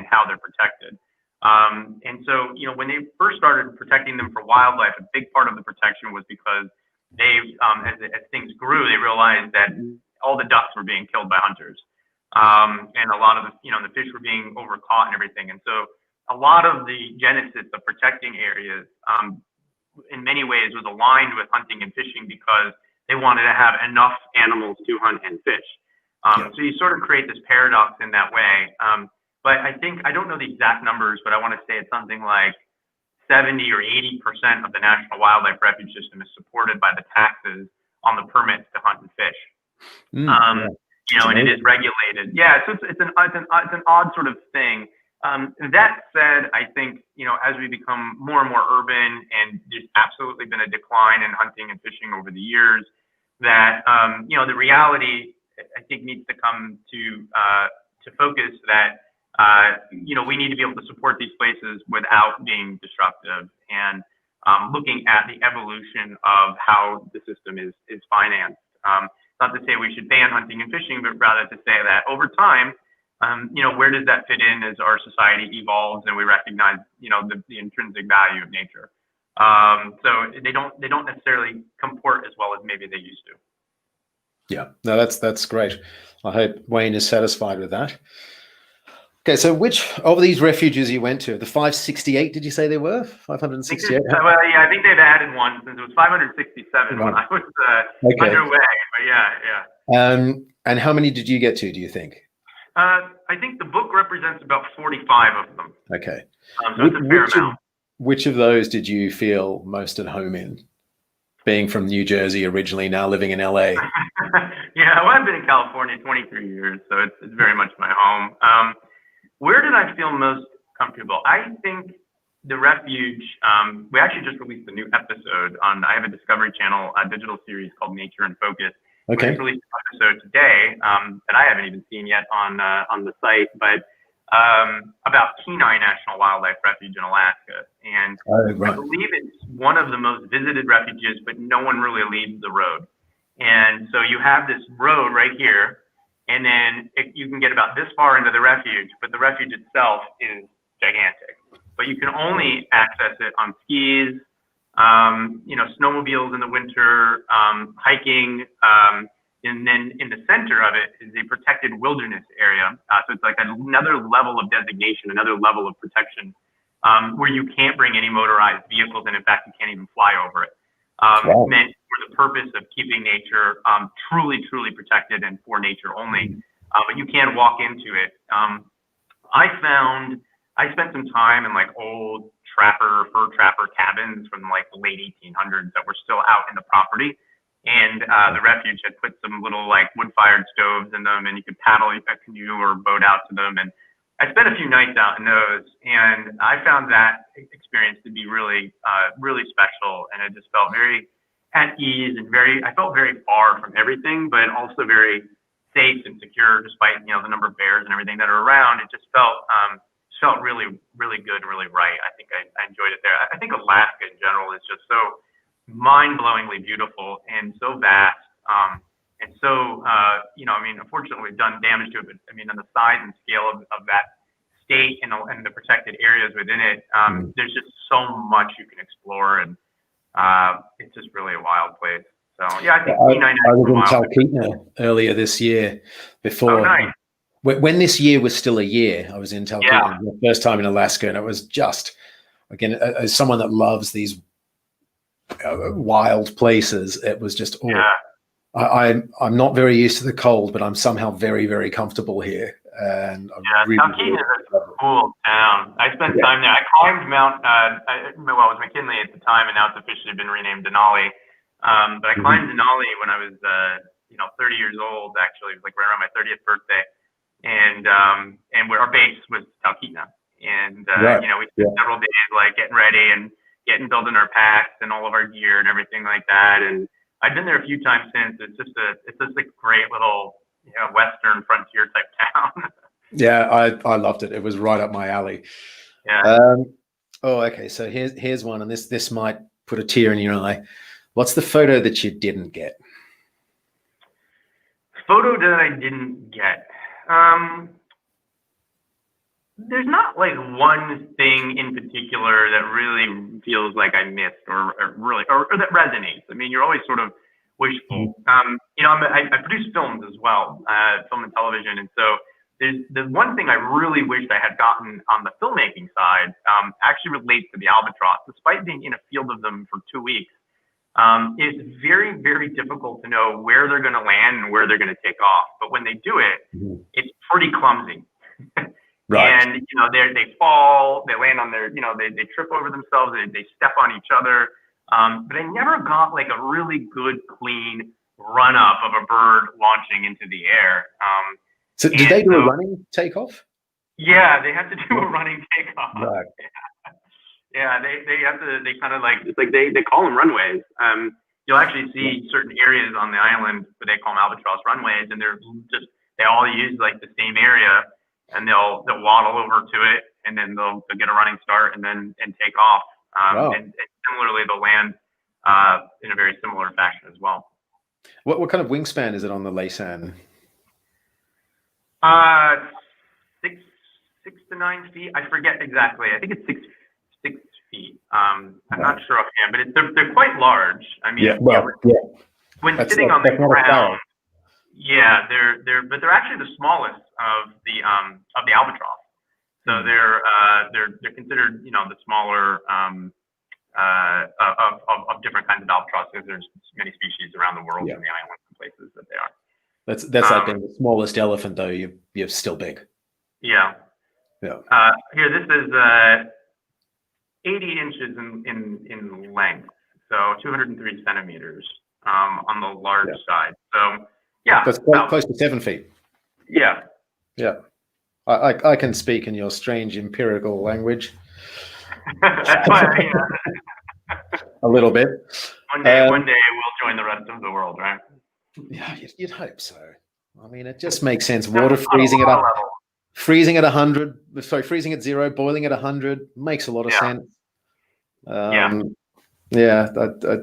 how they're protected. And so, when they first started protecting them for wildlife, a big part of the protection was because as things grew, they realized that all the ducks were being killed by hunters. And a lot of the fish were being overcaught and everything. And so a lot of the genesis of protecting areas, in many ways was aligned with hunting and fishing, because they wanted to have enough animals to hunt and fish. So you sort of create this paradox in that way. But I think, I don't know the exact numbers, but I want to say it's something like 70 or 80% of the National Wildlife Refuge System is supported by the taxes on the permits to hunt and fish. And it is regulated. Yeah, so it's an odd sort of thing. That said, I think, as we become more and more urban, and there's absolutely been a decline in hunting and fishing over the years, that, the reality, I think, needs to come to focus that, we need to be able to support these places without being disruptive, and looking at the evolution of how the system is financed. Not to say we should ban hunting and fishing, but rather to say that over time, where does that fit in as our society evolves and we recognize, the intrinsic value of nature. So they don't necessarily comport as well as maybe they used to. Yeah, no, that's great. I hope Wayne is satisfied with that. Okay, so which of these refuges you went to? The 568, did you say there were? 568? Well, yeah, I think they've added one, since it was 567 when I was underway. But yeah. And how many did you get to, do you think? I think the book represents about 45 of them. Okay. So it's a fair amount. Which of those did you feel most at home in? Being from New Jersey originally, now living in LA. Yeah, well, I've been in California 23 years, so it's very much my home. Where did I feel most comfortable? I think the Refuge, we actually just released a new episode I have a Discovery Channel digital series called Nature in Focus. Okay. We just released an episode today that I haven't even seen yet on the site, but about Kenai National Wildlife Refuge in Alaska. And I believe it's one of the most visited refuges, but no one really leaves the road. And so you have this road right here, and then you can get about this far into the refuge, but the refuge itself is gigantic. But you can only access it on skis, snowmobiles in the winter, hiking, and then in the center of it is a protected wilderness area. So it's like another level of designation, another level of protection, where you can't bring any motorized vehicles, and in fact, you can't even fly over it. Wow. Meant for the purpose of keeping nature truly, truly protected and for nature only. But you can walk into it. I spent some time in like old fur trapper cabins from like the late 1800s that were still out in the property. And the refuge had put some little like wood-fired stoves in them, and you could paddle a canoe or boat out to them. And I spent a few nights out in those, and I found that experience to be really, really special. And I just felt very at ease and I felt very far from everything, but also very safe and secure, despite, the number of bears and everything that are around. It just felt felt really, really good and really right. I think I enjoyed it there. I think Alaska in general is just so mind-blowingly beautiful and so vast. And so, I mean, unfortunately, we've done damage to it, but I mean, on the size and scale of that state and the protected areas within it, there's just so much you can explore, and it's just really a wild place. So, yeah, I think I was in Talkeetna earlier this year before. Oh, nice. When this year was still a year, I was in Talkeetna the first time in Alaska, and it was just, again, as someone that loves these wild places, it was just, I'm not very used to the cold, but I'm somehow very, very comfortable here. And Talkeetna is a cool town. I spent time there. I climbed Mount, it was McKinley at the time, and now it's officially been renamed Denali. But I climbed Denali when I was, 30 years old, actually. It was like right around my 30th birthday. And where our base was Talkeetna. And, we spent several days like getting ready and building our packs and all of our gear and everything like that. And I've been there a few times since. It's just a great little, Western frontier type town. Yeah, I loved it. It was right up my alley. Yeah. Okay. So here's one, and this might put a tear in your eye. What's the photo that you didn't get? Photo that I didn't get. There's not like one thing in particular that really feels like I missed or that resonates. I mean, you're always sort of wishful. I produce films as well, film and television. And so there's one thing I really wished I had gotten on the filmmaking side, actually relates to the albatross. Despite being in a field of them for 2 weeks, it's very, very difficult to know where they're going to land and where they're going to take off. But when they do it, it's pretty clumsy. Right. And, they fall, they land on their, they trip over themselves, they step on each other. But I never got like a really good, clean run up of a bird launching into the air. So did they do a running takeoff? Yeah, they have to do a running takeoff. Right. Yeah, they have to, they kind of like, it's like they call them runways. You'll actually see certain areas on the island, but they call them albatross runways, and they all use like the same area, and they'll waddle over to it, and then they'll get a running start and take off. And similarly, they'll land in a very similar fashion as well. What kind of wingspan is it on the Laysan? 6 to 9 feet. I forget exactly. I think it's 6 feet. I'm not sure offhand, but they're quite large. I mean, when that's sitting on the ground, they're actually the smallest of the albatross. So they're considered, the smaller of different kinds of albatross, because there's many species around the world in the islands and places that they are. That's like the smallest elephant, though. You're still big. Yeah. Yeah. Here, this is 80 inches in length, so 203 centimeters on the large side. So that's close to 7 feet. Yeah. Yeah. I can speak in your strange empirical language. That's why. A little bit. One day we'll join the rest of the world, right? Yeah, you'd hope so. I mean, it just makes sense. Water freezing freezing at 0, boiling at 100 makes a lot of sense. I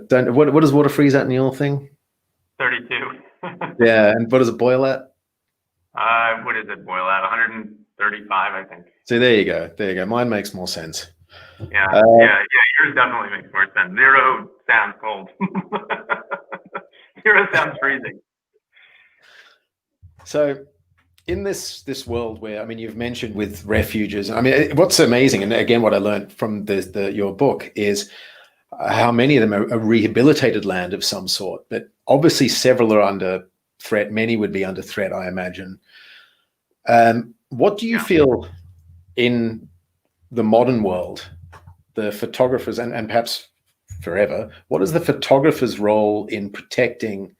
don't. What does water freeze at in your thing? 32. Yeah, and what does it boil at? What does it boil at? 135, I think. So there you go. Mine makes more sense. Yeah. Yours definitely makes more sense. 0 sounds cold. 0 sounds freezing. So, in this world where, I mean, you've mentioned with refuges, I mean, what's amazing, and again, what I learned from your book is how many of them are a rehabilitated land of some sort, but obviously several are under threat. Many would be under threat, I imagine. What do you feel in the modern world, the photographers, and perhaps forever, what is the photographer's role in protecting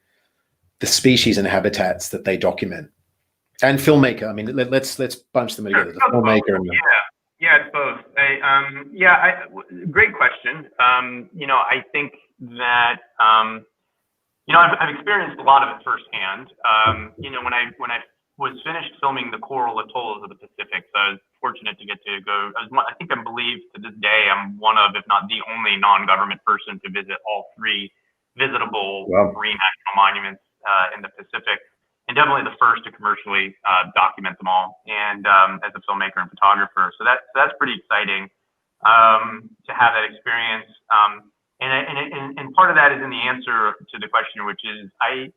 the species and habitats that they document? And filmmaker, I mean, let's bunch them together. The filmmaker and it's both. Great question. I think that I've experienced a lot of it firsthand. When I was finished filming the coral atolls of the Pacific, so I was fortunate to get to go. I think I believe to this day I'm one of, if not the only non-government person to visit all three visitable marine national monuments in the Pacific, and definitely the first to commercially document them all. And as a filmmaker and photographer, so that's pretty exciting to have that experience. And part of that is in the answer to the question, which is I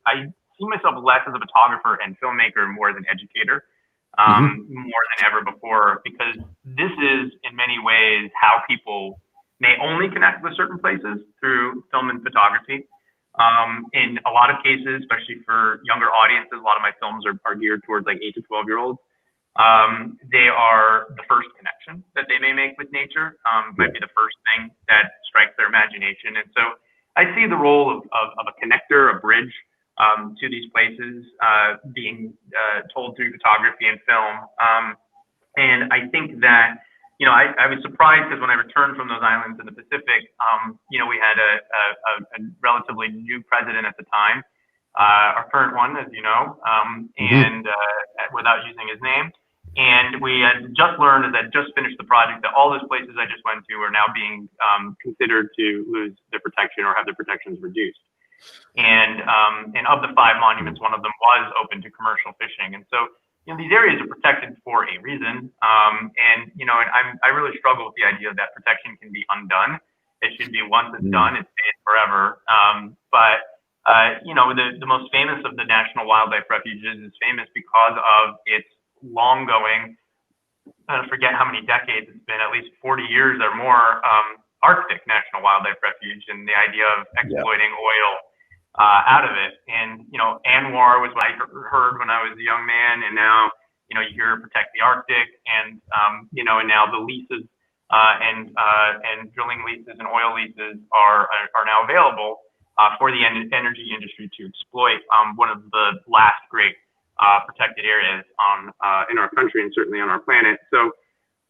see myself less as a photographer and filmmaker, more as an educator, more than ever before, because this is in many ways how people may only connect with certain places through film and photography. In a lot of cases, especially for younger audiences, a lot of my films are geared towards like 8 to 12-year-olds. They are the first connection that they may make with nature, might be the first thing that strikes their imagination. And so I see the role of a connector, a bridge to these places being told through photography and film. And I think that, I was surprised because when I returned from those islands in the Pacific, we had a relatively new president at the time, our current one, as you know, and without using his name. And we had just learned, as I just finished the project, that all those places I just went to are now being considered to lose their protection or have their protections reduced. And of the 5 monuments, one of them was open to commercial fishing. And so, these areas are protected for a reason. I really struggle with the idea that protection can be undone. It should be once it's done, it stays forever. The most famous of the national wildlife refuges is famous because of its long-going, I forget how many decades it's been, at least 40 years or more, Arctic National Wildlife Refuge, and the idea of exploiting oil out of it. And, ANWR was what I heard when I was a young man, and now, you hear protect the Arctic, and, and now the leases and drilling leases and oil leases are now available for the energy industry to exploit one of the last great protected areas in our country and certainly on our planet. So,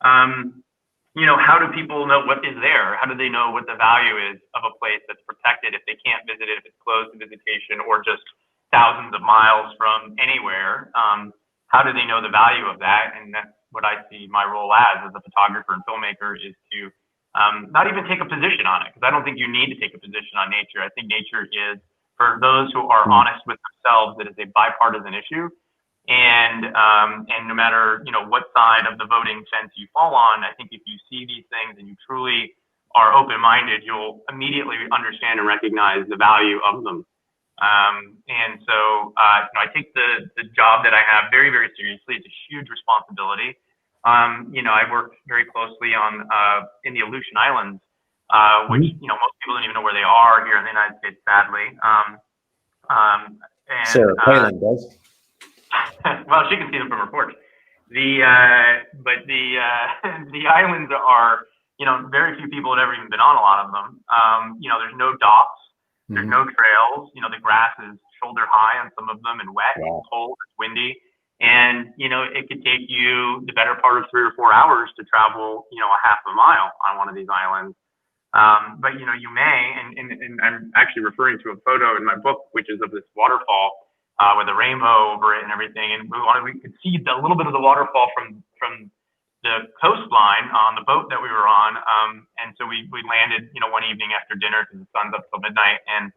how do people know what is there? How do they know what the value is of a place that's protected if they can't visit it, if it's closed to visitation or just thousands of miles from anywhere? How do they know the value of that? And that's what I see my role as a photographer and filmmaker, is to not even take a position on it, because I don't think you need to take a position on nature. I think nature is, for those who are honest with themselves, it is a bipartisan issue. And no matter, what side of the voting fence you fall on, I think if you see these things and you truly are open-minded, you'll immediately understand and recognize the value of them. And so, I take the job that I have very, very seriously. It's a huge responsibility. I work very closely on in the Aleutian Islands, which most people don't even know where they are here in the United States, sadly. Sarah Palin does. Well, she can see them from her porch. The islands are, very few people have ever even been on a lot of them. There's no docks, there's no trails. The grass is shoulder high on some of them and wet, it's cold, it's windy. And, it could take you the better part of 3 or 4 hours to travel, a half a mile on one of these islands. But, you may, and I'm actually referring to a photo in my book, which is of this waterfall with a rainbow over it and everything. And we could see a little bit of the waterfall from the coastline on the boat that we were on. And so we landed, one evening after dinner, because the sun's up till midnight. And,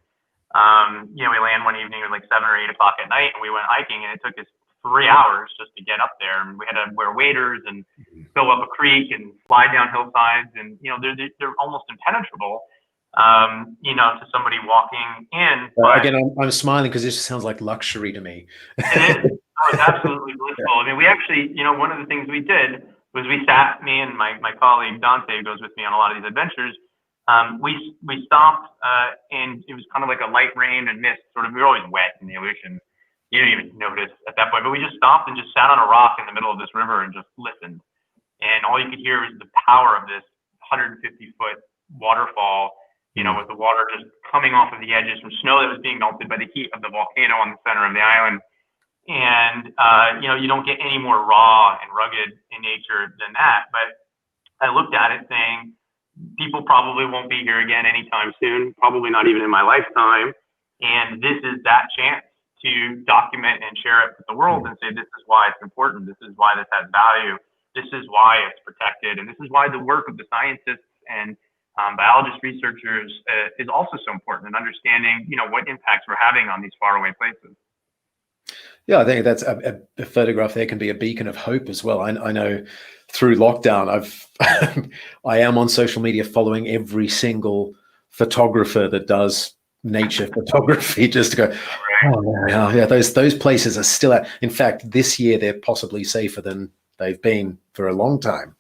we land one evening at like 7 or 8 o'clock at night, and we went hiking, and it took us 3 hours just to get up there. And we had to wear waders and go up a creek and slide down hillsides. And, they're almost impenetrable, to somebody walking in. But again, I'm smiling because this sounds like luxury to me. It is. Oh, it's absolutely blissful. I mean, we actually, one of the things we did was me and my colleague Dante, who goes with me on a lot of these adventures, we stopped, and it was kind of like a light rain and mist, sort of. We were always wet in the Aleutian. You didn't even notice at that point, but we just stopped and just sat on a rock in the middle of this river and just listened. And all you could hear was the power of this 150-foot waterfall, with the water just coming off of the edges from snow that was being melted by the heat of the volcano on the center of the island. And, you don't get any more raw and rugged in nature than that. But I looked at it saying, people probably won't be here again anytime soon, probably not even in my lifetime. And this is that chance to document and share it with the world and say, this is why it's important. This is why this has value. this is why it's protected, and this is why the work of the scientists and biologist researchers is also so important in understanding, what impacts we're having on these faraway places. Yeah, I think that's a photograph there can be a beacon of hope as well. I know through lockdown, I am on social media following every single photographer that does nature photography, just to go, oh yeah, those places are still out. In fact, this year they're possibly safer than they've been for a long time.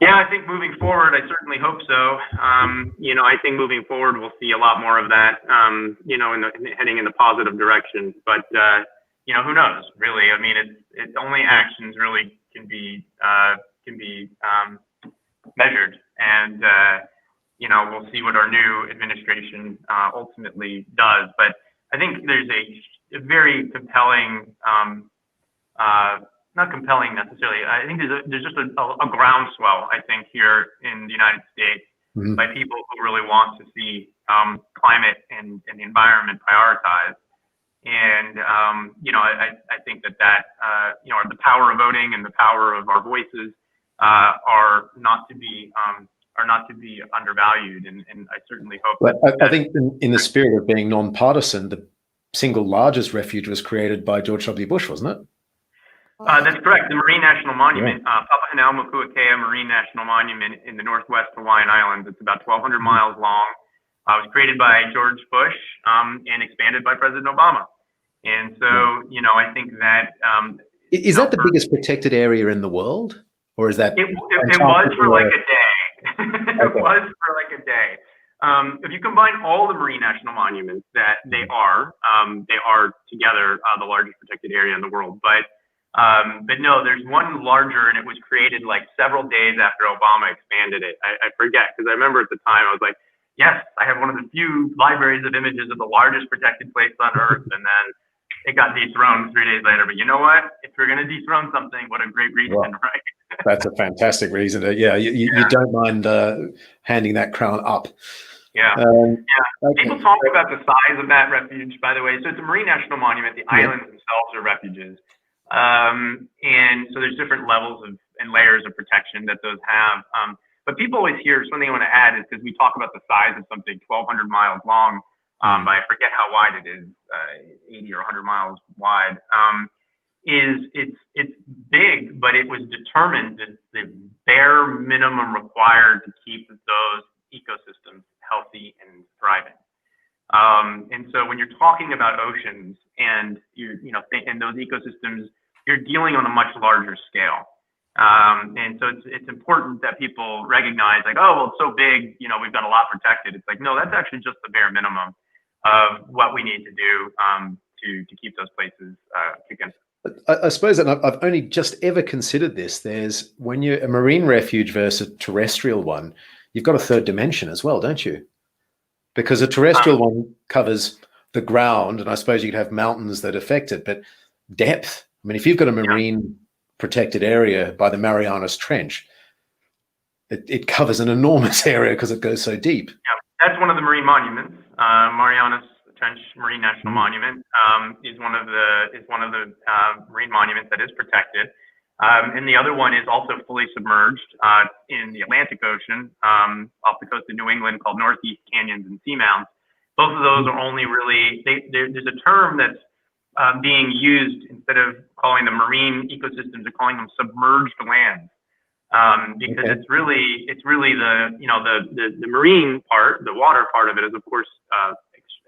Yeah, I think moving forward, I certainly hope so. I think moving forward, we'll see a lot more of that, heading in the positive direction. But, who knows, really? I mean, it's only actions really can be measured. And, we'll see what our new administration ultimately does. But I think there's a very compelling, not compelling necessarily. I think there's just a groundswell, I think, here in the United States by people who really want to see climate and the environment prioritized. And, I think that the power of voting and the power of our voices are not to be undervalued. And I certainly hope I think in the spirit of being nonpartisan, the single largest refuge was created by George W. Bush, wasn't it? That's correct. The Marine National Monument, Papahanaumokuakea Marine National Monument in the Northwest Hawaiian Islands. It's about 1,200 miles long. It was created by George Bush and expanded by President Obama. And so, I think that is that the biggest protected area in the world, or is that? It was for like a day. It was for like a day. If you combine all the marine national monuments, that they are together the largest protected area in the world. But no, there's one larger, and it was created like several days after Obama expanded it. I forget, because I remember at the time I was like, yes, I have one of the few libraries of images of the largest protected place on Earth, and then it got dethroned 3 days later. But you know what? If we're going to dethrone something, what a great reason, right? That's a fantastic reason. You don't mind handing that crown up. Yeah. Okay. People talk about the size of that refuge, by the way. So it's a marine national monument. The islands themselves are refuges. And so there's different levels and layers of protection that those have. But people always hear, something I want to add is, because we talk about the size of something 1,200 miles long, but I forget how wide it is, 80 or 100 miles wide. It's big, but it was determined as the bare minimum required to keep those ecosystems healthy and thriving. And so when you're talking about oceans and and those ecosystems, you're dealing on a much larger scale. And so it's important that people recognize, like, oh, well, it's so big, we've got a lot protected. It's like, no, that's actually just the bare minimum of what we need to do to keep those places kicking. I suppose that I've only just ever considered this. When you're a marine refuge versus a terrestrial one, you've got a third dimension as well, don't you? Because a terrestrial one covers the ground, and I suppose you could have mountains that affect it, but depth. I mean, if you've got a marine protected area by the Marianas Trench, it covers an enormous area because it goes so deep. Yeah, that's one of the marine monuments. Marianas Trench Marine National Monument is one of the marine monuments that is protected. And the other one is also fully submerged in the Atlantic Ocean off the coast of New England, called Northeast Canyons and Seamounts. Both of those are only really, there's a term that's being used, instead of calling them marine ecosystems, they're calling them submerged lands. Because it's really the marine part, the water part of it is, of course,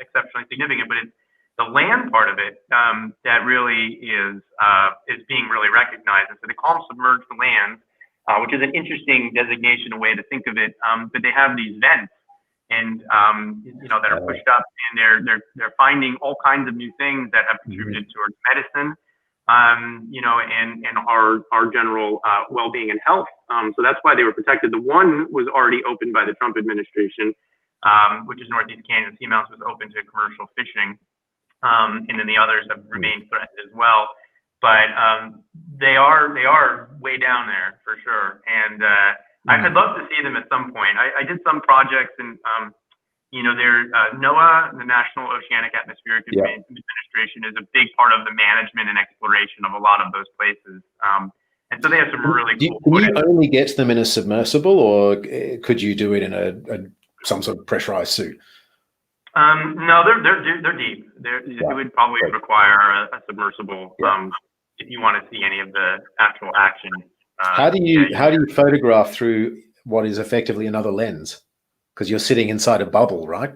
exceptionally significant, but it's the land part of it that really is being really recognized. And so they call them submerged lands, which is an interesting designation, a way to think of it. But they have these vents, and that are pushed up, and they're finding all kinds of new things that have contributed towards medicine, and our general well-being and health. So that's why they were protected. The one was already opened by the Trump administration, which is Northeast Canyon. Seamounts was open to commercial fishing. And then the others have remained threatened as well. But they are way down there for sure. And I'd love to see them at some point. I did some projects, and NOAA, the National Oceanic Atmospheric Administration, is a big part of the management and exploration of a lot of those places. And so they have some really cool Can you footage. only get them in a submersible, or could you do it in some sort of pressurized suit? No, they're deep. It would probably require a submersible if you want to see any of the actual action. How do you photograph through what is effectively another lens? Because you're sitting inside a bubble, right?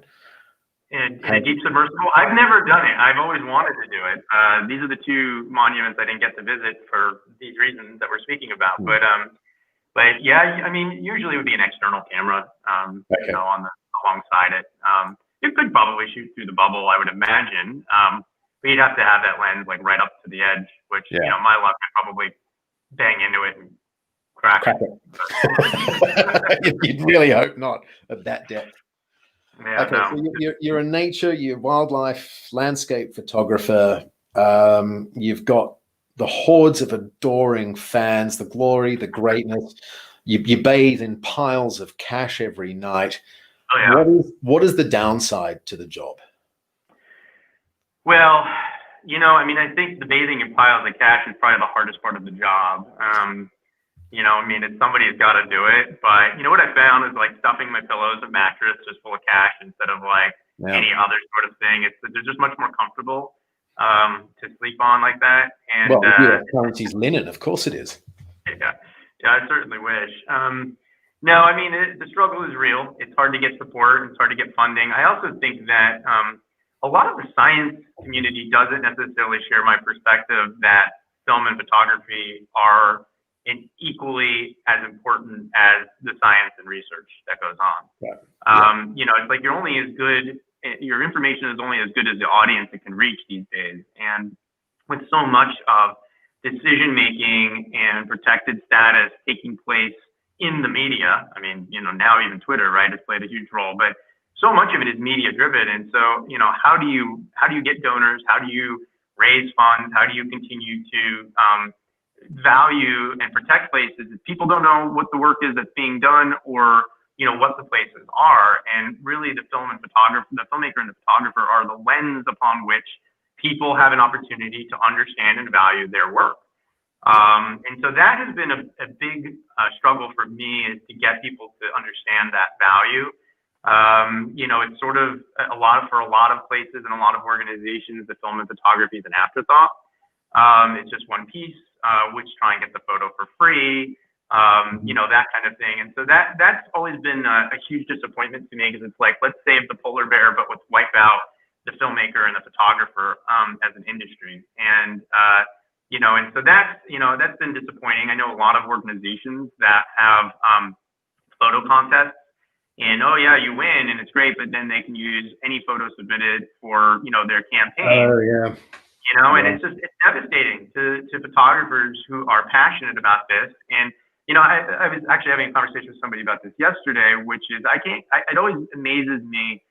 In a deep submersible, I've never done it. I've always wanted to do it. These are the two monuments I didn't get to visit for these reasons that we're speaking about. But yeah, I mean, usually it would be an external camera, you know, alongside it. You could probably shoot through the bubble, I would imagine. But you'd have to have that lens like right up to the edge, which you know, my luck, I'd probably bang into it and crack it. You'd really hope not at that depth. Yeah, okay, so you're you're wildlife, landscape photographer. You've got the hordes of adoring fans, the glory, the greatness. You bathe in piles of cash every night. Oh, yeah. What is the downside to the job? Well, you know, I mean, I think the bathing in piles of cash is probably the hardest part of the job. You know, I mean, somebody's got to do it. But you know what I found is like stuffing my pillows and mattress just full of cash instead of like any other sort of thing. They're just much more comfortable to sleep on like that. And currency's linen, of course it is. Yeah, I certainly wish. No, I mean, the struggle is real. It's hard to get support. It's hard to get funding. I also think that a lot of the science community doesn't necessarily share my perspective that film and photography are equally as important as the science and research that goes on. You know, it's like your information is only as good as the audience it can reach these days. And with so much of decision making and protected status taking place in the media, I mean, you know, now even Twitter, right, has played a huge role, but so much of it is media driven. And so, you know, how do you get donors? How do you raise funds? How do you continue to value and protect places if people don't know what the work is that's being done, or you know what the places are? And really the filmmaker and the photographer are the lens upon which people have an opportunity to understand and value their work. And so that has been a big struggle for me, is to get people to understand that value. You know, it's sort of for a lot of places and a lot of organizations, the film and photography is an afterthought. It's just one piece, which try and get the photo for free, you know, that kind of thing. And so that's always been a huge disappointment to me, because it's like, let's save the polar bear, but let's wipe out the filmmaker and the photographer as an industry. And you know, and so that's been disappointing. I know a lot of organizations that have photo contests, and oh yeah, you win and it's great, but then they can use any photo submitted for, you know, their campaign. Oh yeah. You know, and it's devastating to photographers who are passionate about this. And you know, I was actually having a conversation with somebody about this yesterday, which is it always amazes me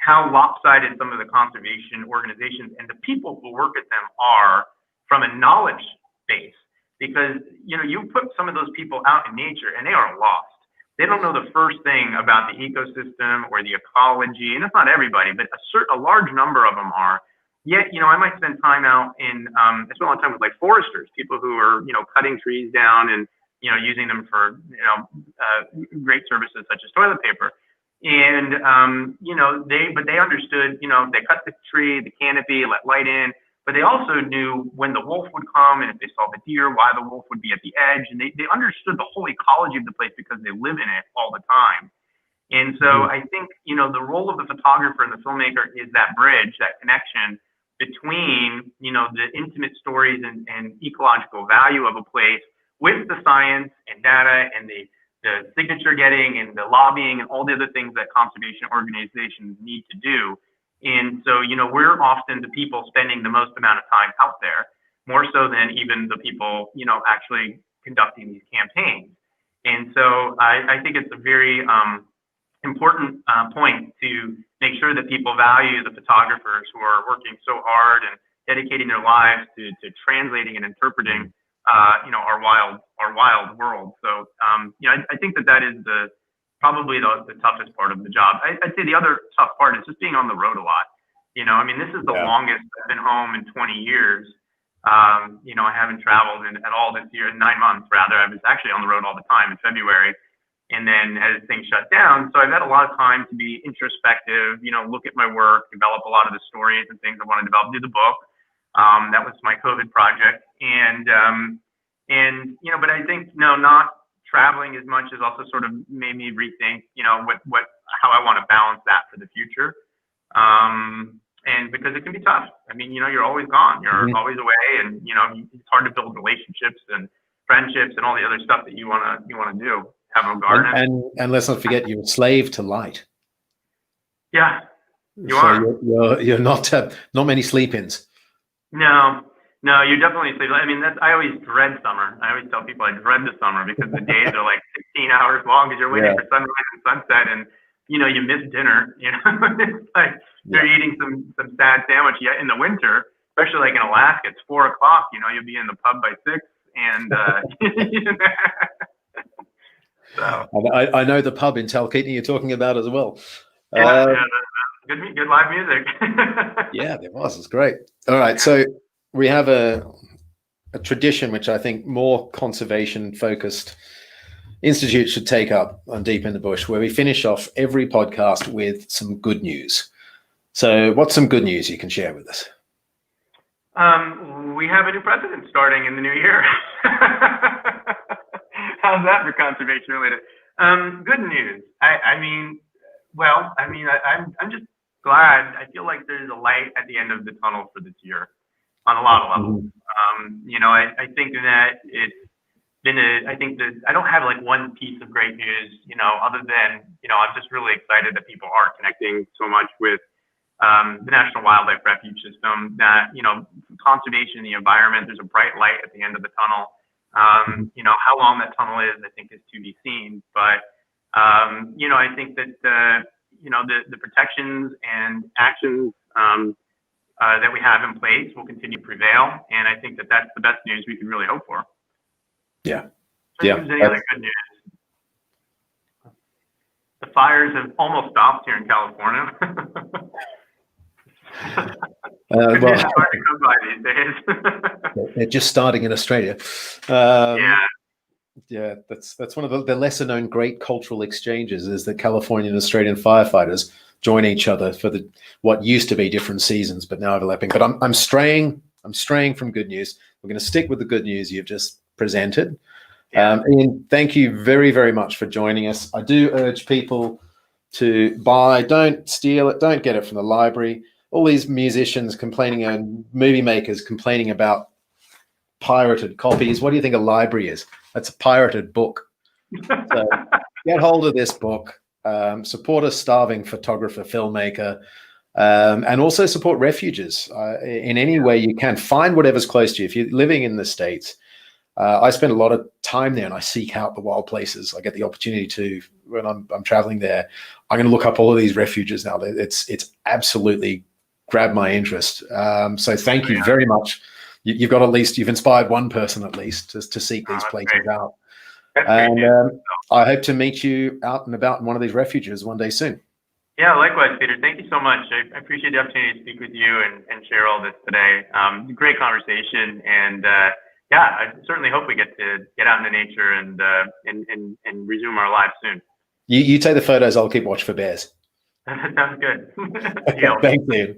how lopsided some of the conservation organizations and the people who work at them are from a knowledge base. Because, you know, you put some of those people out in nature and they are lost. They don't know the first thing about the ecosystem or the ecology, and it's not everybody, but a large number of them are. Yet, you know, I might spend time out I spend a lot of time with like foresters, people who are, you know, cutting trees down and, you know, using them for, you know, great services such as toilet paper. And, you know, they understood, you know, they cut the tree, the canopy, let light in, but they also knew when the wolf would come, and if they saw the deer, why the wolf would be at the edge. And they understood the whole ecology of the place because they live in it all the time. And so I think, you know, the role of the photographer and the filmmaker is that bridge, that connection between, you know, the intimate stories and ecological value of a place with the science and data and the signature getting and the lobbying and all the other things that conservation organizations need to do. And so, you know, we're often the people spending the most amount of time out there, more so than even the people, you know, actually conducting these campaigns. And so I think it's a very important point to make sure that people value the photographers who are working so hard and dedicating their lives to translating and interpreting, you know, our wild world. So, you know, I think that is probably the toughest part of the job. I'd say the other tough part is just being on the road a lot. You know, I mean, this is the longest I've been home in 20 years. I haven't traveled at all this year in 9 months. Rather, I was actually on the road all the time in February, and then as things shut down, so I've had a lot of time to be introspective. Look at my work, develop a lot of the stories and things I want to develop. Do the book. That was my COVID project, but I think not traveling as much as also sort of made me rethink, how I want to balance that for the future. And because it can be tough. I mean, you're always gone. You're always away, and it's hard to build relationships and friendships and all the other stuff that you wanna do. Have a garden. And let's not forget, you're a slave to light. Yeah, you are. You're not many sleep-ins. No, you definitely sleep. I mean, I always dread summer. I always tell people I dread the summer because the days are like 16 hours long because you're waiting for sunrise and sunset, and you miss dinner. It's like you're eating some sad sandwich. Yet in the winter, especially like in Alaska, it's 4 o'clock. You'll be in the pub by 6, and so. I know the pub in Talkeetna you're talking about as well. Good live music. Yeah, there was. It's great. All right, so we have a tradition which I think more conservation-focused institutes should take up on Deep in the Bush, where we finish off every podcast with some good news. So what's some good news you can share with us? We have a new president starting in the new year. How's that for conservation related? Good news. I'm just glad. I feel like there's a light at the end of the tunnel for this year on a lot of levels. I think that it's been I think that I don't have like one piece of great news, other than, I'm just really excited that people are connecting so much with the National Wildlife Refuge system, that, conservation in the environment, there's a bright light at the end of the tunnel. How long that tunnel is, I think, is to be seen. But, I think that, the protections and actions that we have in place will continue to prevail. And I think that that's the best news we can really hope for. Yeah. Any other good news? The fires have almost stopped here in California. Well, hard to come by these days. They're just starting in Australia. Yeah, that's one of the lesser known great cultural exchanges, is that Californian and Australian firefighters join each other for what used to be different seasons, but now overlapping. But I'm straying from good news. We're going to stick with the good news you've just presented. Ian, thank you very, very much for joining us. I do urge people to buy, don't steal it, don't get it from the library. All these musicians complaining and movie makers complaining about pirated copies. What do you think a library is? That's a pirated book. So get hold of this book, support a starving photographer, filmmaker, and also support refuges in any way you can. Find whatever's close to you. If you're living in the States, I spend a lot of time there, and I seek out the wild places. I get the opportunity to, when I'm traveling there, I'm going to look up all of these refuges now. It's absolutely grabbed my interest. So thank you very much. You've inspired one person at least to seek these places out. And I hope to meet you out and about in one of these refuges one day soon. Yeah, likewise, Peter. Thank you so much. I appreciate the opportunity to speak with you and share all this today. Great conversation, and I certainly hope we get to get out into nature and resume our lives soon. You take the photos. I'll keep watch for bears. That sounds good. Thanks, Ian.